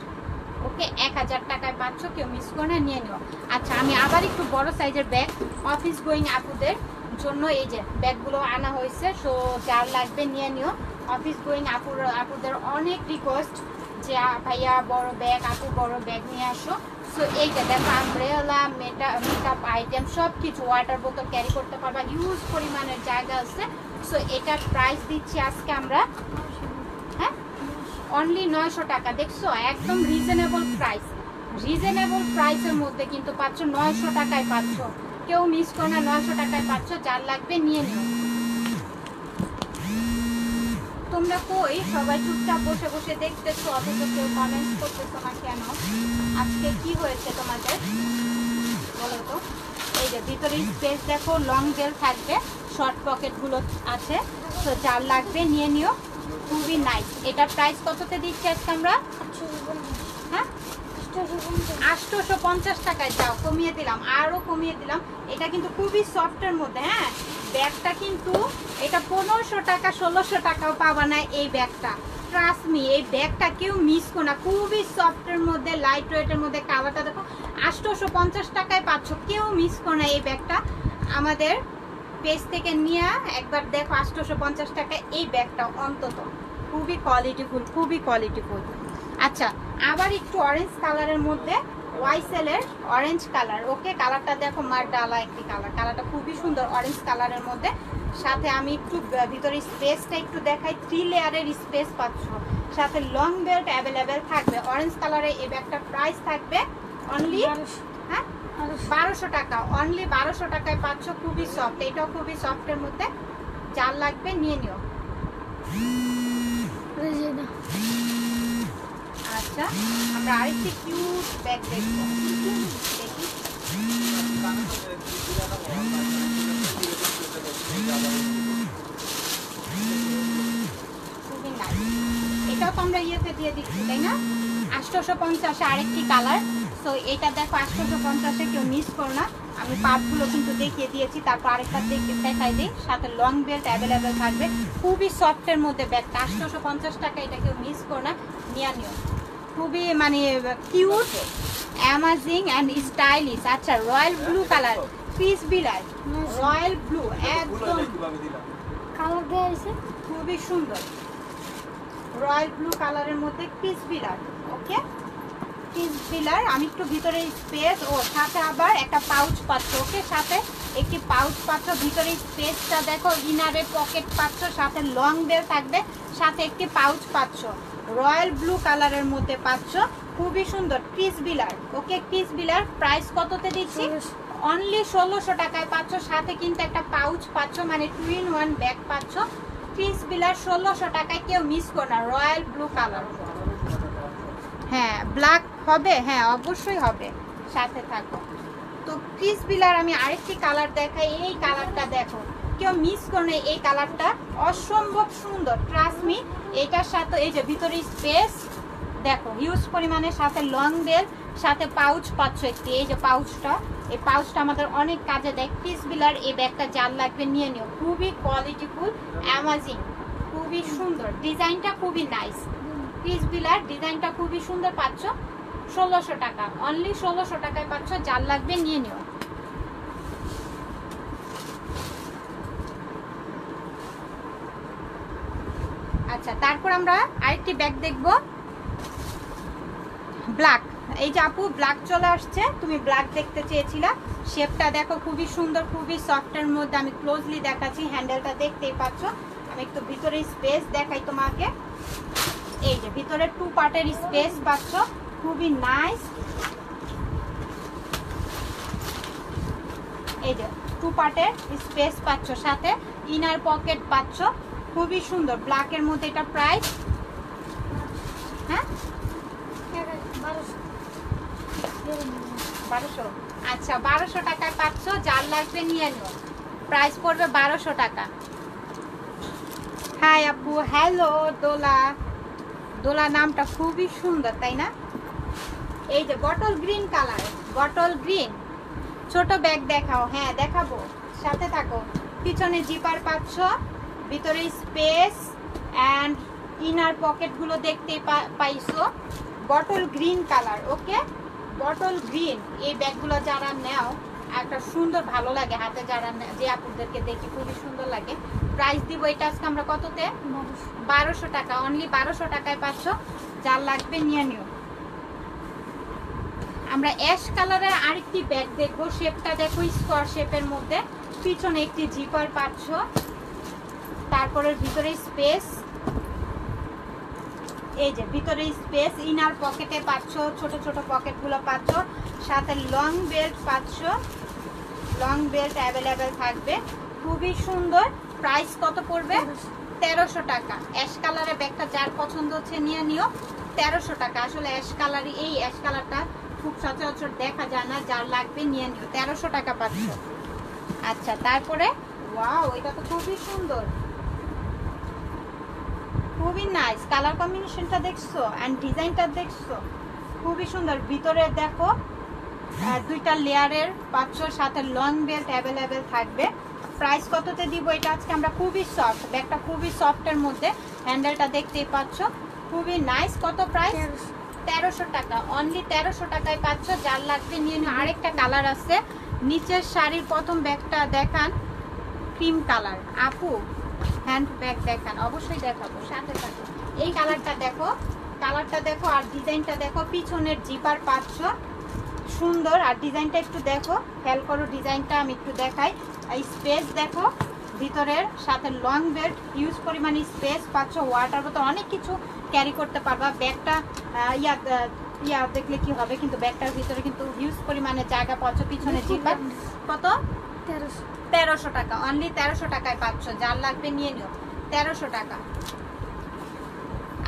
ওকে 1000 টাকায় পাচ্ছ, কেউ মিস করে না, নিয়ে নিও। আচ্ছা আমি আবার একটু বড় সাইজের ব্যাগ অফিস গোয়িং আপুদের জন্য এই যে ব্যাগগুলো আনা হয়েছে। সো যার লাগবে নিয়ে নিও। অফিস গোয়িং আপুদের অনেক রিকোয়েস্ট যে ভাইয়া বড় ব্যাগ, আপু বড় ব্যাগ নিয়ে আসো। সো এই যে দেখো আমব্রেলা, মেকআপ আইটেম সব কিছু, ওয়াটার বোতল ক্যারি করতে পারবা, হিউজ পরিমাণের জায়গা আছে। সো এটার প্রাইস দিচ্ছি আজকে আমরা, হ্যাঁ, অনলি 900 টাকা। দেখছো একদম রিজনেবল প্রাইস, রিজনেবল প্রাইসের মধ্যে কিন্তু পাচ্ছ, 900 টাকায় পাচ্ছ। কেউ মিস করো না, 900 টাকায় পাচ্ছ। যার লাগবে নিয়ে নিও। তোমরা কই সবাই চুপচাপ বসে বসে দেখতেছো, অথচ কেউ কমেন্টস করতেছো না কেন? আজকে কি হয়েছে তোমাদের বলো তো? এই যে ভিতরে স্পেস দেখো, লং জেল থাকবে, শর্ট পকেটগুলো আছে। তো যার লাগবে নিয়ে নিও, খুবই নাইস। এটার প্রাইস কততে দিচ্ছি আজকে আমরা? হ্যাঁ 850 টাকায়। যাও কমিয়ে দিলাম, আরো কমিয়ে দিলাম। এটা কিন্তু খুবই সফটের মধ্যে, হ্যাঁ ব্যাগটা কিন্তু এটা 1500 টাকা 1600 টাকাও পাবা না এই ব্যাগটা, ট্রাস্ট মি। এই ব্যাগটা কেউ মিস করো না, খুবই সফটের মধ্যে, লাইট ওয়েটের মধ্যে। কালারটা দেখো, 850 টাকায় পাচ্ছ, কেউ মিস করো না এই ব্যাগটা। আমাদের পেজ থেকে নিয়ে একবার দেখো, 850 টাকায় এই ব্যাগটা অন্তত, খুবই কোয়ালিটিফুল, খুবই কোয়ালিটিফুল। আচ্ছা আবার একটু অরেঞ্জ কালারের মধ্যে, ওয়াইসেলের অরেঞ্জ কালার। ওকে কালারটা দেখো, মার ডালা একটি কালার, কালারটা খুবই সুন্দর অরেঞ্জ কালারের মধ্যে। সাথে আমি একটু ভিতরে স্পেসটা একটু দেখাই, 3 লেয়ারের স্পেস পাচ্ছ, সাথে লং বেল্ট অ্যাভেলেবেল থাকবে। অরেঞ্জ কালারে এই ব্যাগটার প্রাইস থাকবে অনলি, হ্যাঁ 1200 টাকা, অনলি 1200 টাকায় পাচ্ছ। খুবই সফট, এটাও খুবই সফটের মধ্যে। যার লাগবে নিয়ে নিও। আচ্ছা আমরা আরেকটি কিউট ব্যাগ দেখবো, দেখি। খুবই নাইস, এটাও তো আমরা ইয়েতে দিয়ে দিচ্ছি তাই না? 850 আরেকটি কালার। তো এটা দেখো 850, কেউ মিস করো না। আমি পার্টগুলো কিন্তু দেখিয়ে দিয়েছি, তারপর আরেকটা দেখাই দিই। সাথে লং বেল্ট অ্যাভেলেবেল থাকবে, খুবই সফটের মধ্যে ব্যাগটা, 850 টাকা। এটা কেউ মিস করো না, নিয়ে নিও। খুবই মানে কিউট, অ্যামাজিং অ্যান্ড স্টাইলিশ। আচ্ছা royal blue colour, piece বিলার, royal blue একদম কালার দেওয়া হয়েছে, খুবই সুন্দর রয়্যাল ব্লু কালারের মধ্যে পিস বিলার। ওকে পিস বিলার। আমি একটু ভিতরে স্পেস, ও সাথে আবার একটা পাউচ পাচ্ছ। ওকে সাথে একটি পাউচ পাচ্ছ, ভিতরে স্পেসটা দেখো, ইনারে পকেট পাচ্ছ, সাথে লং বেল থাকবে, সাথে একটি পাউচ পাচ্ছ। রয়্যাল ব্লু কালারের মধ্যে পাচ্ছ, খুবই সুন্দর পিস বিলার। ওকে পিস বিলার প্রাইস কততে দিচ্ছি? অনলি 1600 টাকায় পাচ্ছ, সাথে কিন্তু একটা পাউচ পাচ্ছ, মানে 2 in 1 ব্যাগ পাচ্ছ। পিস বিলার 1600 টাকায়, কেউ মিস করো না। রয়্যাল ব্লু কালার, হ্যাঁ ব্ল্যাক হবে, হ্যাঁ অবশ্যই হবে, সাথে থাকো। তো পিস বিলার আমি আরেকটি কালার দেখাই, এই কালারটা দেখো, কেউ মিস করো না। এই কালারটা অসম্ভব সুন্দর, ট্রাস্ট মি। এটার সাথে এই যে ভিতরে স্পেস দেখো, হিউজ পরিমাণে, সাথে লং বেল, সাথে পাউচ পাচ্ছ একটি। এই যে পাউচটা, এই পাউচটা আমাদের অনেক কাজে দেয়। পিস বিলার এই ব্যাগটা যার লাগবে নিয়ে নিও, খুবই কোয়ালিটিফুল, অ্যামাজিং, খুবই সুন্দর, ডিজাইনটা খুবই নাইস। পিস বিলার ডিজাইনটা খুবই সুন্দর পাচ্ছ, 1600 টাকা, অনলি 1600 টাকায় পাচ্ছ। যার লাগবে নিয়ে নিও। আচ্ছা তারপর আমরা আরেকটি ব্যাগ দেখবো, ব্ল্যাক। এই যে আপু ব্ল্যাক চলে আসছে, তুমি ব্ল্যাক দেখতে চেয়েছিলা। শেপটা দেখো খুবই সুন্দর, খুবই সফটের মধ্যে। আমি ক্লোজলি দেখাচ্ছি, হ্যান্ডেলটা দেখতেই পাচ্ছ। আমি একটু ভিতরে স্পেস দেখাই তোমাকে। এই যে ভিতরে 2 পার্টের স্পেস পাচ্ছ, খুবই নাইস। এই যে 2 পার্টের স্পেস পাচ্ছ, সাথে ইনার পকেট পাচ্ছ, খুবই সুন্দর। ব্ল্যাকের মধ্যে এটা প্রাইস হ্যাঁ 1200। আচ্ছা 1200 টাকায় পাচ্ছ, যার লাগবে নিয়ে নিও। প্রাইস পড়বে 1200 টাকা। হাই আপু, হ্যালো দোলা। দোলা নামটা খুবই সুন্দর তাই না? এই যে bottle green colour, bottle green ছোট ব্যাগ দেখাও। হ্যাঁ দেখাবো, সাথে থাকো। পিছনে জিপার পাচ্ছ, ভিতরে স্পেস অ্যান্ড ইনার পকেটগুলো দেখতেই পাইছো। বটল গ্রিন কালার, ওকে বটল গ্রিন। এই ব্যাগগুলো যারা নেও একটা সুন্দর ভালো লাগে হাতে, যারা যে আপুদেরকে দেখি খুবই সুন্দর লাগে। প্রাইস দিব এটা আজকে আমরা কততে? 1200 টাকা। অনলি 1200 টাকায় পাচ্ছ, যার লাগবে নিয়ে নিও। আমরা অ্যাশ কালারের আরেকটি ব্যাগ দেখবো। শেপটা দেখো স্কোয়ার শেপের মধ্যে, পিছনে একটি জিপার পাচ্ছ, তারপরে ভিতরে স্পেস। এই যে ভিতরে স্পেস, ইনার পকেটে পাচ্ছ, ছোট ছোট পকেটগুলো পাচ্ছ, সাথে লং বেল্ট পাচ্ছ। লং বেল্ট অ্যাভেলেবেল থাকবে, খুবই সুন্দর। প্রাইস কত পড়বে? 1300 টাকা। অ্যাশ কালারের ব্যাগটা যার পছন্দ হচ্ছে নিয়ে নিও। 1300 টাকা। আসলে অ্যাশ কালারই, এই অ্যাশ কালারটা খুব সচরাচর দেখা যায় না, যার লাগবে নিয়ে নিও। 1300 টাকা পাচ্ছ। আচ্ছা তারপরে ওয়াও, এটা তো খুবই সুন্দর, খুবই নাইস। কালার কম্বিনেশনটা দেখছো এন্ড ডিজাইনটা দেখছো, খুবই সুন্দর। ভিতরে দেখো 2টা লেয়ারের পাচ্ছ, সাথে লং বেল্ট অ্যাভেলেবেল থাকবে। প্রাইস কততে দিব এটা আজকে আমরা? খুবই সফট ব্যাগটা, খুবই সফটের মধ্যে, হ্যান্ডেলটা দেখতেই পাচ্ছ, খুবই নাইস। কত প্রাইস? 1300 টাকা। অনলি 1300 টাকায় পাচ্ছ, যার লাগবে নিয়ে নিও। আরেকটা কালার আছে, নিচের শাড়ির প্রথম ব্যাগটা দেখান, ক্রিম কালার। আপু হ্যান্ড ব্যাগ দেখান, অবশ্যই দেখাবো, সাথে থাকো। এই কালারটা দেখো, কালারটা দেখো আর ডিজাইনটা দেখো। পিছনের জিপার পাচ্ছ, সুন্দর। আর ডিজাইনটা একটু দেখো, খেয়াল করো ডিজাইনটা, আমি একটু দেখাই। স্পেস দেখো ভিতরের, সাথে লং বেল্ট, হিউজ পরিমাণে স্পেস পাচ্ছ। ওয়াটার বোতল, অনেক কিছু ক্যারি করতে পারবা। ব্যাগটা ইয়া দেখলে কি হবে, কিন্তু ব্যাগটার ভিতরে কিন্তু হিউজ পরিমাণে জায়গা পাচ্ছ। পিছনে জিপার কত? 1300 টাকা। অনলি 1300 টাকায় পাচ্ছ, যার লাগবে নিয়ে নিও। 1300 টাকা।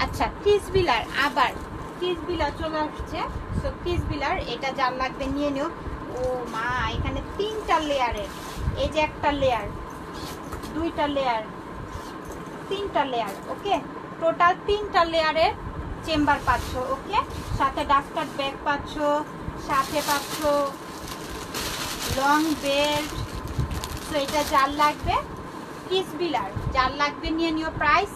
আচ্ছা কিস বিলার, আবার কিস বিলার চলে আসছে। সো কিস বিলার, এটা যার লাগবে নিয়ে নিও। ও মা, এখানে 3টা লেয়ারের, এই যে একটা লেয়ার, 2টা লেয়ার, 3টা লেয়ার, ওকে টোটাল 3টা লেয়ারের চেম্বার পাচ্ছ। ওকে, সাথে ডাস্টার ব্যাগ পাচ্ছ, সাথে পাচ্ছ লং বেল্ট। তো এটা যার লাগবে কিস বিলার, যার লাগবে নিয়ে নিও। Price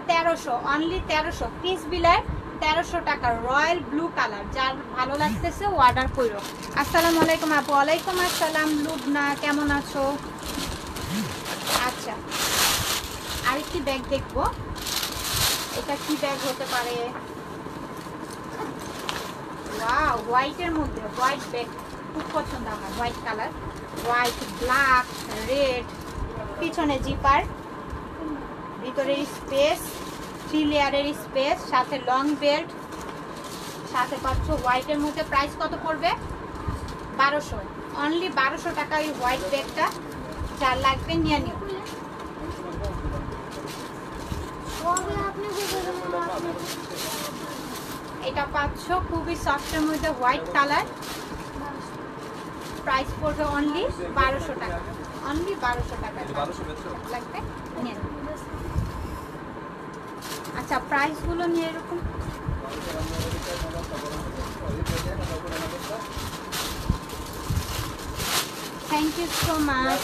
1300, only 1300। কিস বিলার 1300 টাকা। রয়্যাল ব্লু কালার, যার ভালো লাগতেছে অর্ডার করো। আসসালামু আলাইকুম আপু। ওয়ালাইকুম আসসালাম লুবনা, কেমন আছো? আচ্ছা আরেকটি ব্যাগ দেখবো, এটা কি ব্যাগ হতে পারে? ওয়াও, হোয়াইটের মধ্যে, হোয়াইট ব্যাগ খুব পছন্দ আমার, white colour, white, black, red. পিছনে জিপার, ভিতরে স্পেস, 3 লেয়ারের স্পেস, সাথে লং বেল্ট, সাথে পাচ্ছ হোয়াইটের মধ্যে। প্রাইস কত পড়বে? 1200। অনলি 1200 টাকা এই হোয়াইট ব্যাগটা, যার লাগবে নিয়ে নিও। এটা পাচ্ছ খুবই সফটের মধ্যে, হোয়াইট কালার। প্রাইস পড়বে অনলি 1200 টাকা। অনলি 1200 টাকা লাগবে নিয়ে নিও। আচ্ছা প্রাইসগুলো নিয়ে এরকম। Thank you so much.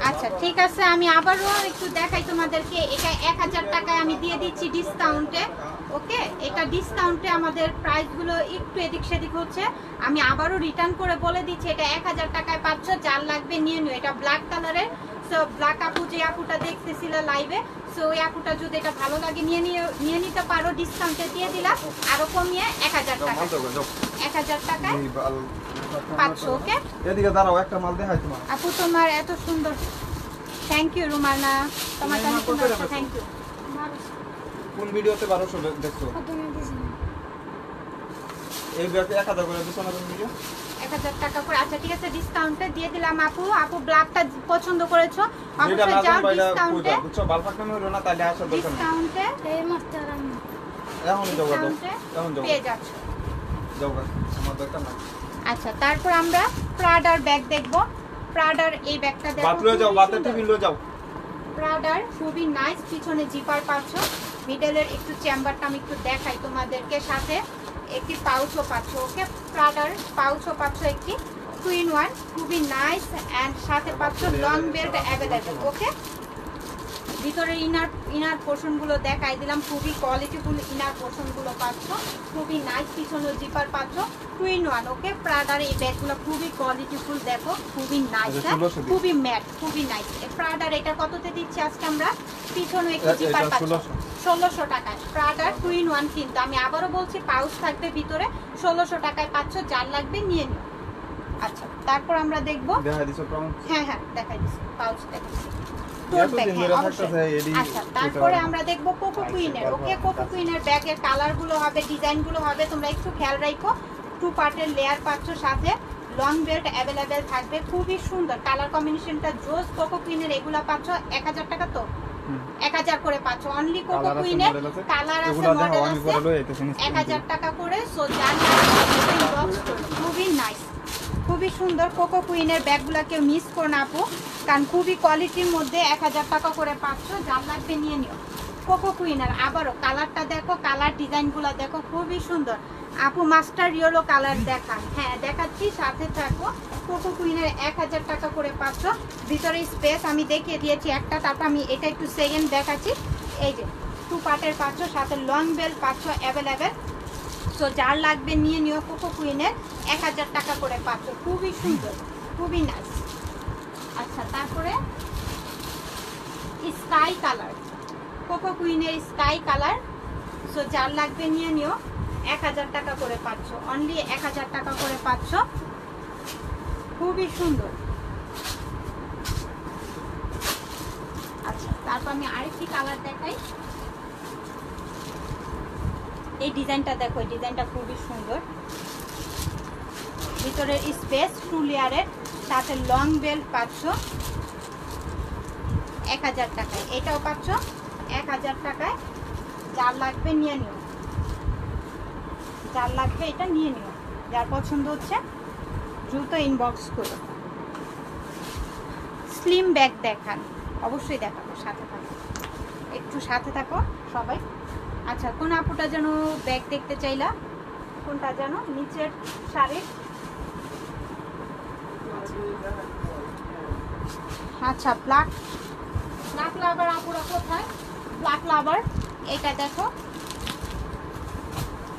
আচ্ছা ঠিক আছে, আমি আবারও একটু দেখাই তোমাদেরকে। এটা 1000 টাকায় আমি দিয়ে দিচ্ছি ডিসকাউন্টে। ওকে, এটা ডিসকাউন্টে আমাদের প্রাইসগুলো একটু এদিক সেদিক হচ্ছে। আমি আবারও রিটার্ন করে বলে দিচ্ছি, এটা 1000 টাকায় পাচ্ছ, যার লাগবে নিয়ে নিও। এটা ব্ল্যাক কালারের। সো ব্ল্যাক আপু, যে আপুটা দেখতেছিল লাইভে, সো ওই আপুটা যদি এটা ভালো লাগে নিয়ে নিতে পারো। ডিসকাউন্টে দিয়ে দিলাম আরো কমিয়ে 1000 টাকা। 1000 টাকায় পাচ্ছ। ওকে,
এদিকে দাঁড়াও, একটা মাল দেখাই তোমার।
আপু তোমার এত সুন্দর থ্যাংক ইউ রুমানা, তোমার জন্য থ্যাংক ইউ।
কোন ভিডিওতে 1200 দেখছো? এই ব্যাগে 1000 করে দিছো না কোন ভিডিও?
1000 টাকা করে। আচ্ছা ঠিক আছে, ডিসকাউন্টে দিয়ে দিলাম আপু। আপু ব্ল্যাকটা পছন্দ করেছো,
যেটা
অবশ্যই
না
যাও
বাইলা
ডিসকাউন্টে।
কইবা বুঝছো, বালপাক নামে হলো না তাহলে আসার দরকার নেই।
ডিসকাউন্টে
এই মাস্টার আমি
এখন যাও দাও, এখন যাও
পেয়ে যাচ্ছ।
যাও আমার দরকার নাই।
আচ্ছা তারপর আমরা প্রাডার ব্যাগ দেখব। প্রাডার এই ব্যাগটা দেখো,
বাতলে যাও, বাতে টিফিন লয়ে যাও।
প্রাডার খুবই নাইস, পিছনে জিপার পাচ্ছ, মিডলের একটু চেম্বারটা আমি একটু দেখাই তোমাদেরকে, সাথে একটি পাউচও পাচ্ছ। ওকে, প্রাডার পাউচও পাচ্ছ একটি 2 in 1, খুবই নাইস। এন্ড সাথে পাচ্ছ লং বেল্ট অ্যাভেলেবেল। ওকে, ভিতরের ইনার পোর্শন গুলো দেখাই দিলাম, খুবই কোয়ালিটিফুল ইনার পোর্শন গুলো পাচ্ছ, খুবই নাইস। পিছনে জিপার পাচ্ছ 2 in 1। ওকে, প্রাডার এই ব্যাগগুলো খুবই কোয়ালিটিফুল, দেখো খুবই নাইস, খুবই ম্যাট, খুবই নাইস। প্রাডার এটা কততে দিচ্ছি আজকে আমরা? পিছনে একটু জিপার পাচ্ছ 1600 টাকায়। প্রাডার 2 in 1 কিন্তু আমি আবারও বলছি, পাউচ থাকবে ভিতরে, 1600 টাকায় পাচ্ছ, যার লাগবে নিয়ে নিও। আচ্ছা তারপর আমরা দেখবো,
দেখাই দিছো পাউচ?
হ্যাঁ হ্যাঁ দেখাই দিচ্ছি, পাউচ দেখাচ্ছি। আচ্ছা তারপরে আমরা দেখবো কোকো কুইনের। ওকে, কোকো কুইনের ব্যাগের কালার গুলো হবে, ডিজাইন গুলো হবে, তোমরা একটু খেয়াল রাখো। 2 পার্টের লেয়ার পাচ্ছ, সাথে লং বেল্ট অ্যাভেলেবেল থাকবে, খুবই সুন্দর কালার কম্বিনেশনটা জোস। কোকো কুইনের এগুলা পাচ্ছ 1000 টাকা, তো 1000 করে পাচ্ছ অনলি কোকো কুইনের। কালার আছে, মডেল আছে, 1000 টাকা করে। সো জান বক্স খুবই নাইস, খুবই সুন্দর। কোকো কুইনের ব্যাগগুলা কেউ মিস করো না আপু, কারণ খুবই কোয়ালিটির মধ্যে 1000 টাকা করে পাচ্ছ, যার লাগবে নিয়ে নিও। কোকো কুইনের আবারও কালারটা দেখো, কালার ডিজাইনগুলো দেখো, খুবই সুন্দর। আপু মাস্টার ইয়েলো কালার দেখান, হ্যাঁ দেখাচ্ছি, সাথে থাকো। কোকো কুইনের 1000 টাকা করে পাচ্ছ, ভিতরে স্পেস আমি দেখিয়ে দিয়েছি একটা, তারপর আমি এটা একটু সেকেন্ড দেখাচ্ছি। এই যে 2 পার্টের পাচ্ছ, সাথে লং বেল্ট পাচ্ছ অ্যাভেলেবেল। সো যার লাগবে নিয়ে নিও। কোকো কুইনের 1000 টাকা করে পাচ্ছ, খুবই সুন্দর, খুবই নাইস। আচ্ছা তারপরে স্কাই কালার, কোকো কুইনের স্কাই কালার। সো যার লাগবে নিয়ে নিও, 1000 টাকা করে পাচ্ছ, অনলি 1000 টাকা করে পাচ্ছ, খুবই সুন্দর। আচ্ছা তারপর আমি আরেকটি কালার দেখাই, এই ডিজাইনটা দেখো, এই ডিজাইনটা খুবই সুন্দর। ভিতরের স্পেস 2 লেয়ারের, সাথে লং বেল্ট পাচ্ছ 1000 টাকায়। এটাও পাচ্ছ 1000 টাকায়, যার লাগবে নিয়ে নিও, যার লাগবে এটা নিয়ে নিও, যার পছন্দ হচ্ছে দ্রুত ইনবক্স করো। স্লিম ব্যাগ দেখান, অবশ্যই দেখাবো, সাথে থাকো, একটু সাথে থাকো সবাই। আচ্ছা কোন আপুটা যেন ব্যাগ দেখতে চাইলা, কোনটা যেন? নিচের শাড়ির, আচ্ছা ব্ল্যাক লাভার আপুরা কোথায়? ব্ল্যাক লাভার এটা দেখো,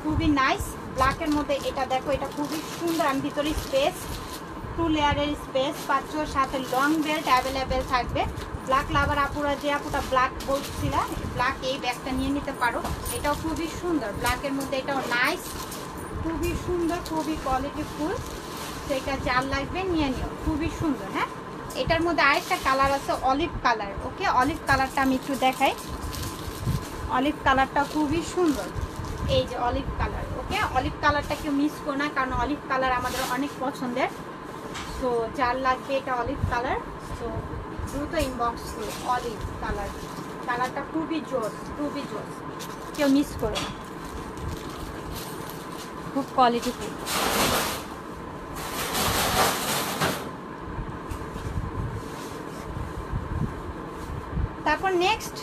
খুবই নাইস, ব্ল্যাকের মধ্যে এটা দেখো, এটা খুবই সুন্দর। আমি ভিতরে স্পেস 2 লেয়ারের স্পেস পাচ্ছ, সাথে লং বেল্ট অ্যাভেলেবেল থাকবে। ব্ল্যাক লাভার আপুরা, যে আপুটা ব্ল্যাক বলছিলা, ব্ল্যাক এই ব্যাগটা নিয়ে নিতে পারো, এটাও খুবই সুন্দর, ব্ল্যাকের মধ্যে এটাও নাইস, খুবই সুন্দর, খুবই কোয়ালিটিফুল। সেটা যার লাগবে নিয়ে নিও, খুবই সুন্দর। হ্যাঁ এটার মধ্যে আরেকটা কালার আছে অলিভ কালার। ওকে, অলিভ কালারটা আমি একটু দেখাই, অলিভ কালারটা খুবই সুন্দর, এই যে অলিভ কালার। ওকে, অলিভ কালারটা কেউ মিস করো না, কারণ অলিভ কালার আমাদের অনেক পছন্দের। সো যার লাগবে এটা অলিভ কালার, সো দ্রুত ইনবক্স করো। অলিভ কালার, কালারটা খুবই জোস, খুবই জোস, কেউ মিস করো না, খুব কোয়ালিটিফুল। তারপর নেক্সট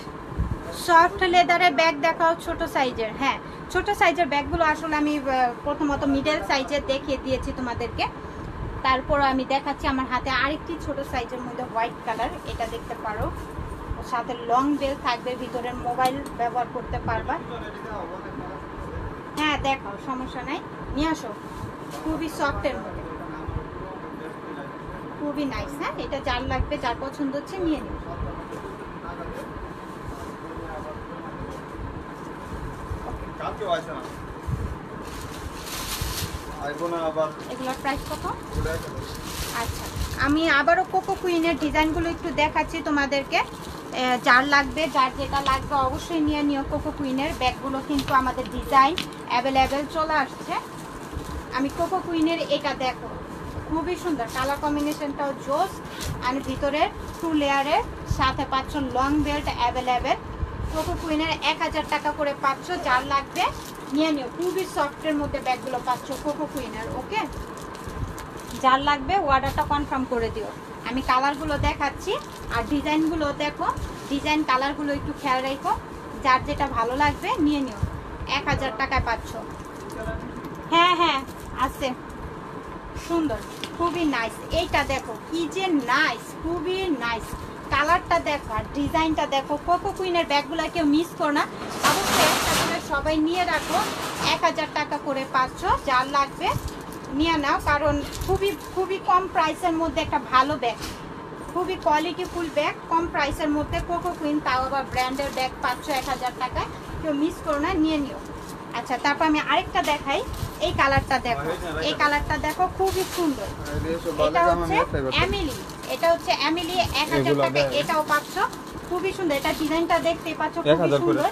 সফট লেদারের ব্যাগ দেখাও, ছোট সাইজের। হ্যাঁ ছোট সাইজের ব্যাগগুলো আসলে আমি প্রথমত মিডল সাইজের দেখিয়ে দিয়েছি তোমাদেরকে, তারপর আমি দেখাচ্ছি আমার হাতে আরেকটি ছোট সাইজের মধ্যে হোয়াইট কালার, এটা দেখতে পারো, সাথে লং বেল থাকবে, ভিতরের মোবাইল ব্যবহার করতে পারবা। হ্যাঁ দেখাও, সমস্যা নাই, নিয়ে আসো, খুবই সফটের মধ্যে, খুবই নাইস। হ্যাঁ এটা যার লাগবে, যার পছন্দ হচ্ছে নিয়ে নিন। এগুলোর প্রাইস কত? আচ্ছা আমি আবারও কোকো কুইনের ডিজাইনগুলো একটু দেখাচ্ছি তোমাদেরকে। যার লাগবে, যার যেটা লাগবে অবশ্যই নিয়ে নিও। কোকো কুইনের ব্যাগগুলো কিন্তু আমাদের ডিজাইন অ্যাভেলেবেল চলে আসছে। আমি কোকো কুইনের এটা দেখো, খুবই সুন্দর, কালার কম্বিনেশনটাও জোস। আর ভিতরে 2 লেয়ারের সাথে পাচ্ছ লং বেল্ট অ্যাভেলেবেল। কোকো কুইনের 1000 টাকা করে পাচ্ছ। যার লাগবে নিয়ে নিও। খুবই সফটের মধ্যে ব্যাগগুলো পাচ্ছ কোকো কুইনের। ওকে, যার লাগবে অর্ডারটা কনফার্ম করে দিও। আমি কালারগুলো দেখাচ্ছি আর ডিজাইনগুলো দেখো, ডিজাইন কালারগুলো একটু খেয়াল রাখো। যার যেটা ভালো লাগবে নিয়ে নিও। 1000 টাকায় পাচ্ছ। হ্যাঁ হ্যাঁ আছে, সুন্দর, খুবই নাইস। এইটা দেখো কি যে নাইস, খুবই নাইস। কালারটা দেখো আর ডিজাইনটা দেখো। কোকো কুইনের ব্যাগগুলো কেউ মিস করো না, অবশ্যই একটা করে সবাই নিয়ে রাখো। 1000 টাকা করে পাচ্ছ। যার লাগবে নিয়ে নাও, কারণ খুবই কম প্রাইসের মধ্যে একটা ভালো ব্যাগ, খুবই কোয়ালিটিফুল ব্যাগ, কম প্রাইসের মধ্যে কোকো কুইন, তাও আবার ব্র্যান্ডের ব্যাগ পাচ্ছ 1000 টাকায়। কেউ মিস করো না, নিয়ে নিও। আচ্ছা, তারপর আমি আরেকটা দেখাই। এই কালারটা দেখো, এই কালারটা দেখো, খুবই সুন্দর। এটা হচ্ছে এমিলি, এটা হচ্ছে এমিলি, 1000 টাকা এটাও পাচ্ছ। খুবই সুন্দর, এটা ডিজাইনটা দেখতেই পাচ্ছ, খুবই সুন্দর।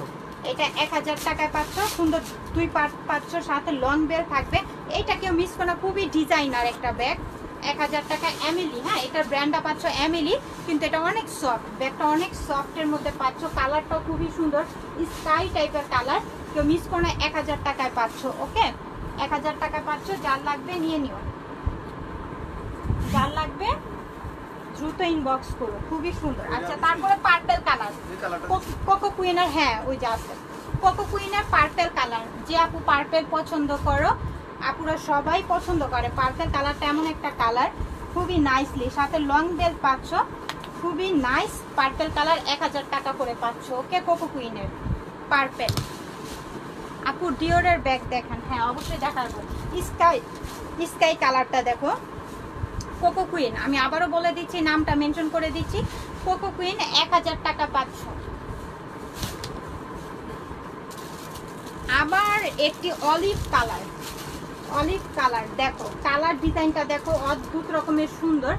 এটা 1000 টাকায় পাচ্ছ। সুন্দর 2 পার্ট পাচ্ছ, সাথে লং বেল থাকবে। এটা কেউ মিস করো না, খুবই ডিজাইনার একটা ব্যাগ। 1000 টাকা এমিলি। হ্যাঁ, এটার ব্র্যান্ডটা পাচ্ছ এমিলি, কিন্তু এটা অনেক সফট, ব্যাগটা অনেক সফটের মধ্যে পাচ্ছ। কালারটাও খুবই সুন্দর, স্কাই টাইপের কালার। কেউ মিস করো না, 1000 টাকায় পাচ্ছ। ওকে, 1000 টাকায় পাচ্ছ। যার লাগবে নিয়ে নিও, যার লাগবে দ্রুত ইনবক্স করো। খুবই সুন্দর। আচ্ছা, তারপরে পার্পল কালার কোকো কুইনের। হ্যাঁ, ওই যে আছে কোকো কুইনের পার্পল কালার। যে আপু পার্পল পছন্দ করো, আপুরা সবাই পছন্দ করে পার্পল কালারটা। এমন একটা কালার, খুবই নাইসলি, সাথে লং বেল পাচ্ছ। খুবই নাইস পার্পল কালার, 1000 টাকা করে পাচ্ছ। ওকে, কোকো কুইনের পার্পল। আপু ডিওরের ব্যাগ দেখান। হ্যাঁ, অবশ্যই দেখাবো। স্কাই কালারটা দেখো, কোকো কুইন। আমি আবারও বলে দিচ্ছি, নামটা মেনশন করে দিচ্ছি। কোকো কুইন 1000 টাকা পাচ্ছ। আবার একটি অলিভ কালার, অলিভ কালার দেখো, কালার ডিজাইনটা দেখো, অদ্ভুত রকমের সুন্দর।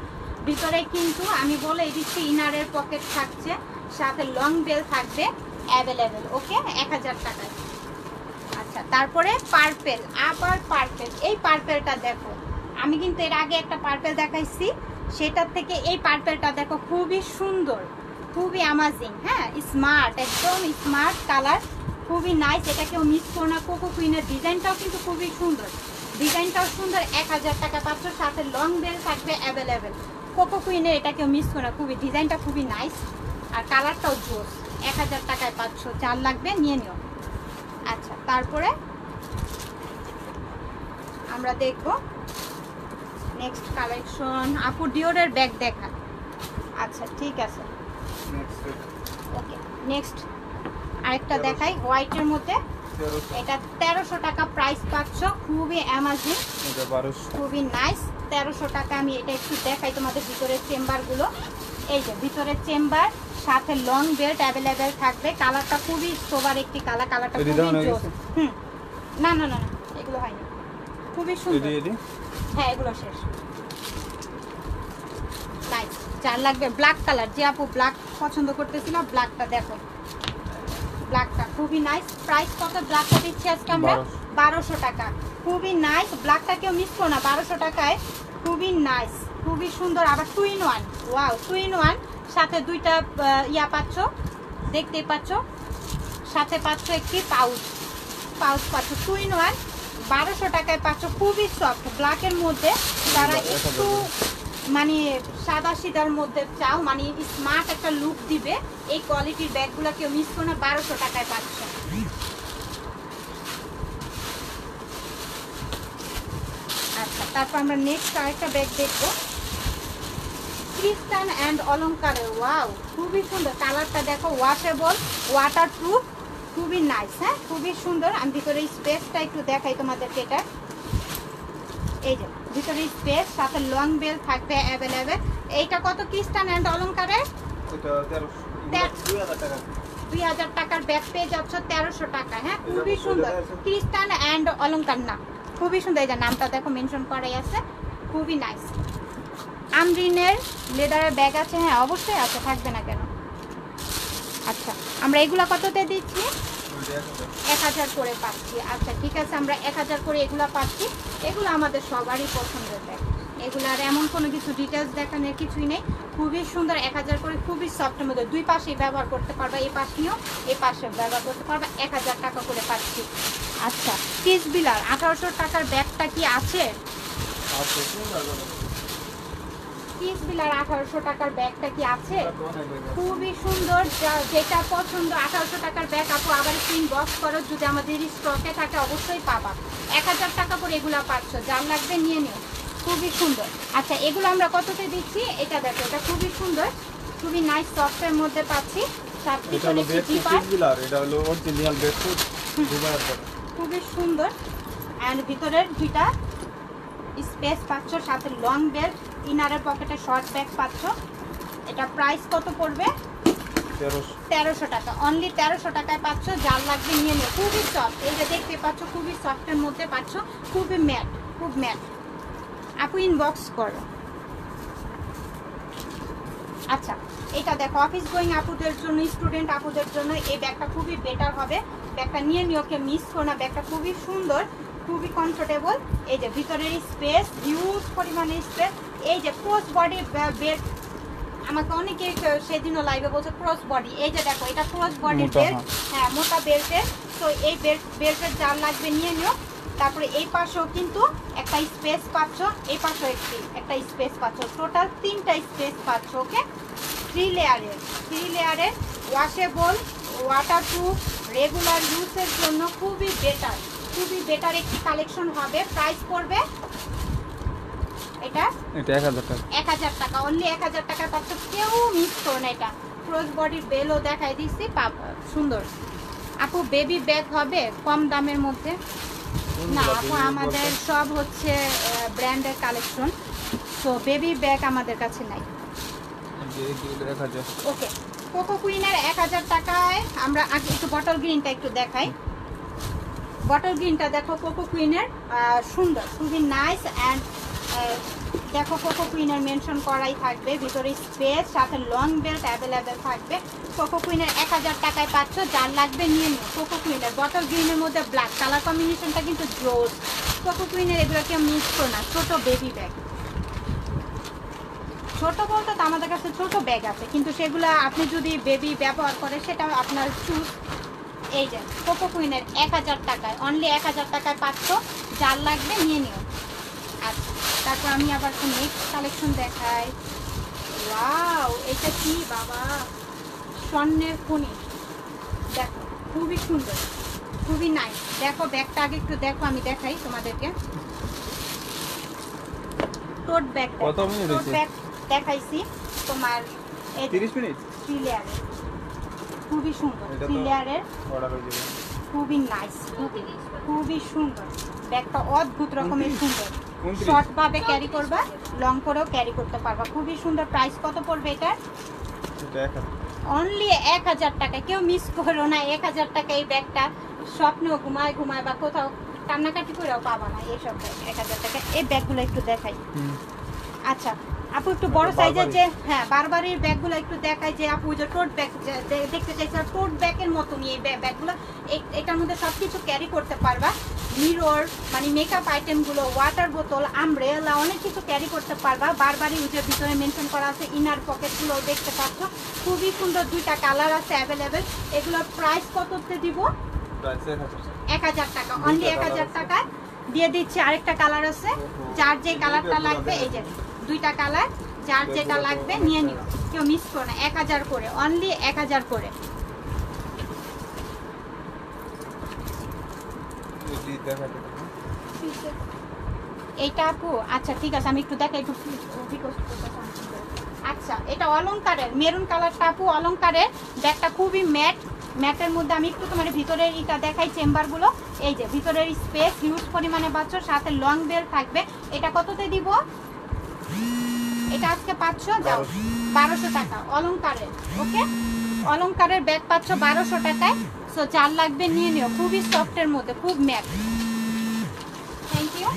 ভিতরে কিন্তু আমি বলে দিচ্ছি ইনারের পকেট থাকছে, সাথে লং বেল থাকবে অ্যাভেলেবেল। ওকে, 1000 টাকায়। আচ্ছা, তারপরে পার্পেল, আবার পার্পেল। এই পার্পেলটা দেখো, আমি কিন্তু এর আগে একটা পার্পেল দেখাইছি, সেটার থেকে এই পার্পেলটা দেখো, খুবই সুন্দর, খুবই অ্যামাজিং। হ্যাঁ, স্মার্ট, একদম স্মার্ট কালার, খুবই নাইস। এটা কেউ মিস করো না। কোকো কুইনের ডিজাইনটাও কিন্তু খুবই সুন্দর, ডিজাইনটাও সুন্দর। 1000 টাকা পাচ্ছ, সাথে লং বেল থাকবে অ্যাভেলেবেল। কোকো কুইনের এটা কেউ মিস করো না, খুবই ডিজাইনটা খুবই নাইস আর কালারটাও জোস। 1000 টাকায় পাচ্ছ। যার লাগবে নিয়ে নিও। আচ্ছা, তারপরে আমরা দেখব নেক্সট কালেকশন। আপু ডিওরের ব্যাগ দেখা। আচ্ছা, ঠিক আছে, ওকে। নেক্সট আরেকটা দেখাই, হোয়াইটের মধ্যে। এটা 1300 টাকা প্রাইস পাচ্ছ। খুবই অ্যামাজিং, খুবই নাইস। 1300 টাকা। আমি এটা একটু দেখাই তোমাদের ভিতরের চেম্বারগুলো। এই যে ভিতরের চেম্বার, সাথে লং বেল্ট অ্যাভেলেবেল থাকবে। কালারটা খুবই সোবার একটি কালার, কালারটা খুবই জোস। না না না না, এগুলো হয়নি। খুবই সুন্দর। হ্যাঁ, এগুলো শেষ। নাইস। যার লাগবে ব্ল্যাক কালার, যে আপু ব্ল্যাক পছন্দ করতেছিল, ব্ল্যাকটা দেখো, ব্ল্যাকটা খুবই নাইস। প্রাইস কত ব্ল্যাকটা দিচ্ছি আজকে আমরা? 1200 টাকা। খুবই নাইস, ব্ল্যাকটা কেউ মিস করো না, 1200 টাকায়। খুবই নাইস, খুবই সুন্দর। আবার 2 in 1, ওয়াও, 2 in 1, সাথে দুইটা ইয়া পাচ্ছ, দেখতেই পাচ্ছ। সাথে পাচ্ছ একটি পাউচ পাচ্ছ। 2 in 1, 1200 টাকায় পাচ্ছ। খুবই সফট, ব্ল্যাকের মধ্যে। তারা একটু মানে সাদা সিধার মধ্যে চাও, মানে স্মার্ট একটা লুক দিবে, এই কোয়ালিটির ব্যাগগুলো কেউ মিস করো না, 1200 টাকায় পাচ্ছ। আচ্ছা, তারপর আমরা নেক্সট আরেকটা ব্যাগ দেখবো, ক্রিস্টান অ্যান্ড অলংকারের। ওয়াও, খুবই সুন্দর। কালারটা দেখো, ওয়াশেবল, ওয়াটার প্রুফ, খুবই নাইস। হ্যাঁ, খুবই সুন্দর। আমি ভিতরে স্পেসটা একটু দেখাই তোমাদেরকে। এটা এই যে ভিতরে স্পেস, সাথে লং বেল থাকবে অ্যাভেলেবেল। এইটা কত ক্রিস্টান অ্যান্ড অলংকারের?
এটা
2000 টাকার ব্যাগ পেয়ে যাচ্ছ 1300 টাকা। হ্যাঁ, খুবই সুন্দর। ক্রিস্টান অ্যান্ড অলংকার না, খুবই সুন্দর। এই যে নামটা দেখো মেনশন করাই আছে, খুবই নাইস। আমরিনের লেদারের ব্যাগ আছে, হ্যাঁ অবশ্যই আছে, থাকবে না কেন। আচ্ছা আমরা এগুলা কততে দিচ্ছি? 1000 করে পাচ্ছি। আচ্ছা ঠিক আছে, আমরা 1000 করে এগুলা পাচ্ছি। এগুলো আমাদের সবারই পছন্দের ব্যাগ, এগুলার এমন কোনো কিছু ডিটেলস দেখানোর কিছুই নেই। খুবই সুন্দর, 1000 করে, খুবই সফটের মধ্যে, দুই পাশেই ব্যবহার করতে পারবা, এই পাশেও এই পাশে ব্যবহার করতে পারবা। 1000 টাকা করে পাচ্ছি। আচ্ছা কিস বিলার 1800 টাকার ব্যাগটা কি আছে? কিস বিলার 1800 টাকার ব্যাগটা কি আছে? খুবই সুন্দর, যেটা পছন্দ 1800 টাকার ব্যাগ আপু আবার ইনবক্স করো, যদি আমাদের স্টকে থাকে অবশ্যই পাবা। 1000 টাকা করে এগুলা পাচ্ছ, যার লাগবে নিয়ে নিও, খুবই সুন্দর। আচ্ছা এগুলো আমরা কততে দিচ্ছি? এটা দেখো, এটা খুবই সুন্দর, খুবই নাইস সফটের মধ্যে পাচ্ছি।
এটা হলো বেডশিট বিলার, এটা হলো অরিজিনাল বেডশিট দুবাইয়ের পরে।
খুবই সুন্দর, এন্ড ভিতরের দুইটা স্পেস পাচ্ছ, সাথে লং বেল্ট, ইনারের পকেটে শর্ট ব্যাগ পাচ্ছ। এটা প্রাইস কত পড়বে? 1300 টাকা, অনলি 1300 টাকায় পাচ্ছ, যার লাগবে নিয়ে নিও। খুবই সফট, এই যে দেখতে পাচ্ছ, খুবই সফটের মধ্যে পাচ্ছ, খুবই ম্যাট, খুব ম্যাট। আপু ইনবক্স করো। আচ্ছা এটা দেখো, অফিস গোয়িং আপুদের জন্য, স্টুডেন্ট আপুদের জন্য এই ব্যাগটা খুবই বেটার হবে। ব্যাগটা নিয়ে নিও, কে মিস করো না, ব্যাগটা খুবই সুন্দর, খুবই কমফোর্টেবল। এই যে ভিতরের স্পেস, হিউজ পরিমাণে স্পেস। এই যে ক্রস বডি বেল্ট, আমাকে অনেকে সেদিনও লাইভে বলছে ক্রস বডি, এই যে দেখো এটা ক্রস বডির বেল্ট, হ্যাঁ মোটা বেল্টের। তো এই বেল্টের যার লাগবে নিয়ে নিও। তারপরে এই পাশেও কিন্তু একটা স্পেস পাচ্ছ, এই পাশেও একটা স্পেস পাচ্ছ, টোটাল 3টা স্পেস পাচ্ছ। ওকে, 3 লেয়ারের ওয়াশেবল, ওয়াটারপ্রুফ, রেগুলার ইউজের জন্য খুবই বেটার একটি কালেকশন হবে। প্রাইস পড়বে এটা
1000 টাকা,
1000 টাকা, অনলি 1000 টাকা পাচ্ছ, কেউ মিস করো না। এটা ক্রস বডির বেলও দেখাই দিচ্ছি, সুন্দর। আপু বেবি ব্যাগ হবে কম দামের মধ্যে? না আপু, আমাদের সব হচ্ছে ব্র্যান্ডের কালেকশন, তো বেবি ব্যাগ আমাদের কাছে নাই। ওকে, কোকো কুইনের 1000 টাকায় আমরা আগে একটু বটল গ্রিনটা একটু দেখাই। বটল গ্রিনটা দেখো, কোকো কুইনের সুন্দর, খুবই নাইস। অ্যান্ড দেখো কোকো কুইনের মেনশন করাই থাকবে, ভিতরে স্পেস, সাথে লং বেল্ট অ্যাভেলেবেল থাকবে। কোকো কুইনের 1000 টাকায় পাচ্ছ, যার লাগবে নিয়ে নিও। কোকো কুইনের বটল গ্রিনের মধ্যে ব্ল্যাক কালার কম্বিনেশনটা কিন্তু জোস। কোকো কুইনের এগুলোকে মিস করো না। ছোট বেবি ব্যাগ, ছোট বলতে তো আমাদের কাছে ছোট ব্যাগ আছে, কিন্তু সেগুলো আপনি যদি বেবি ব্যবহার করে সেটা আপনার চুজ। এই যে কোকো কুইনের 1000 টাকায়, অনলি 1000 টাকায় পাচ্ছ, যার লাগবে নিয়ে নিও। আচ্ছা তারপর আমি আবার নেক্সট কালেকশন দেখাই। ওয়াও, এটা কি বাবা, স্বর্ণের খনি, দেখো খুবই সুন্দর, খুবই নাইস। দেখো ব্যাগটা আগে একটু দেখো, আমি দেখাই তোমাদেরকে। টোট ব্যাগ,
কত মিনিট
টোট
হইছে?
ব্যাগ দেখাইছি তোমার
30 মিনিট।
3 লেয়ারের, খুবই সুন্দর,
এটা
3
তো
লেয়ারের,
অর্ডার হয়ে যাবে।
খুবই নাইস, খুবই সুন্দর। ব্যাগটা অদ্ভুত রকমের সুন্দর,
29
শর্ট ভাবে ক্যারি করবা, লং করেও ক্যারি করতে পারবা, খুবই সুন্দর। প্রাইস কত পড়বে এটা?
এটা 1000।
অনলি 1000 টাকা, কেউ মিস করো না। 1000 টাকা এই ব্যাগটা স্বপ্নেও ঘুমায় বা কোথাও কান্নাকাটি করেও পাবা না এইসব ব্যাগ 1000 টাকা। এই ব্যাগগুলো একটু দেখাই। আচ্ছা আপু একটু বড় সাইজের যে, হ্যাঁ বারবারের ব্যাগগুলো একটু দেখাই, যে আপু যে টোট ব্যাগ দেখতে চাইছে, টোট ব্যাগের মতনই এই ব্যাগগুলো। এটার মধ্যে সব কিছু ক্যারি করতে পারবা, মিরর মানে মেকআপ আইটেমগুলো, ওয়াটার বোতল, আমব্রেলা, অনেক কিছু ক্যারি করতে পারবা। বারবারই ওই ভিতরে মেনশন করা আছে, ইনার পকেটগুলো দেখতে পাচ্ছ, খুবই সুন্দর। 2টা কালার আছে অ্যাভেলেবেল। এগুলোর প্রাইস কততে দিব?
প্রাইস
1000 টাকা, অনলি 1000 টাকা দিয়ে দিচ্ছি। আরেকটা কালার আছে, যার যে কালারটা লাগবে, এই যে 2টা কালার, যার যেটা লাগবে নিয়ে নিও, কেউ মিস করো না। 1000 করে, অনলি 1000 করে। এইটা আপু, আচ্ছা ঠিক আছে, আমি একটু দেখাই, একটু আচ্ছা এটা অলংকারের মেরুন কালারটা আপু, অলংকারের ব্যাগটা খুবই ম্যাটের মধ্যে। আমি একটু তোমার ভিতরের এটা দেখাই, চেম্বারগুলো, এই যে ভিতরের স্পেস হিউজ পরিমাণে পাচ্ছ, সাথে লং বেল থাকবে। এটা কততে দিব? এটা আজকে পাচ্ছ, যাও 1200 টাকা অলংকারের। ওকে, অলংকারের ব্যাগ পাচ্ছ 1200 টাকায়। সো যার লাগবে নিয়ে নিও, খুবই সফটের মধ্যে, খুব ম্যাট। Thank you.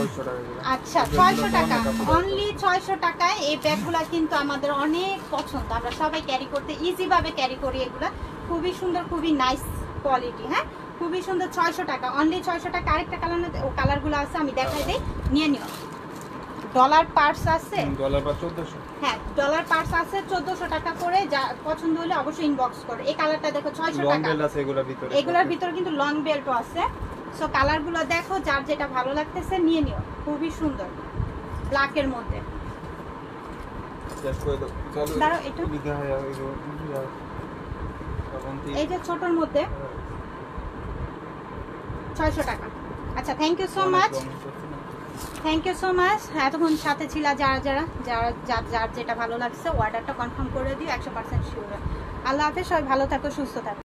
600 টাকা করে।
আচ্ছা 600 টাকা, অনলি 600 টাকায় এই ব্যাগগুলা কিন্তু আমাদের অনেক পছন্দ। আমরা সবাই ক্যারি করতে ইজি ভাবে ক্যারি করি এগুলা, খুবই সুন্দর, খুবই নাইস কোয়ালিটি। হ্যাঁ, খুবই সুন্দর। 600 টাকা, অনলি 600 টাকা। আরেকটা কালার ও কালারগুলো আছে, আমি দেখাই দেই, নিয়ে নিও। ডলার পার্স আছে,
ডলার বা 1400।
হ্যাঁ ডলার পার্স আছে 1400 টাকা করে। যা পছন্দ হলে অবশ্যই ইনবক্স করো। এই কালারটা দেখো 600
লং
টাকা।
বেল আছে এগুলোর ভিতরে,
এগুলোর ভিতরে কিন্তু লং বেল্টও আছে। সো কালারগুলো দেখো, যার যেটা ভালো লাগতেছে নিয়ে নিও, খুবই সুন্দর ব্ল্যাকের মধ্যে।
জাস্ট করে দাও। চলো
দাঁড়াও, এটা
লিখা হয় এগুলো
এই যে ছোটর মধ্যে 600 টাকা। আচ্ছা, thank you so much, thank you so much. এতক্ষণ সাথে ছিল, যার যেটা ভালো লাগছে অর্ডারটা কনফার্ম করে দিও, 100% শিওর। আল্লাহ হাফেজ, সবাই ভালো থাকো, সুস্থ থাকো।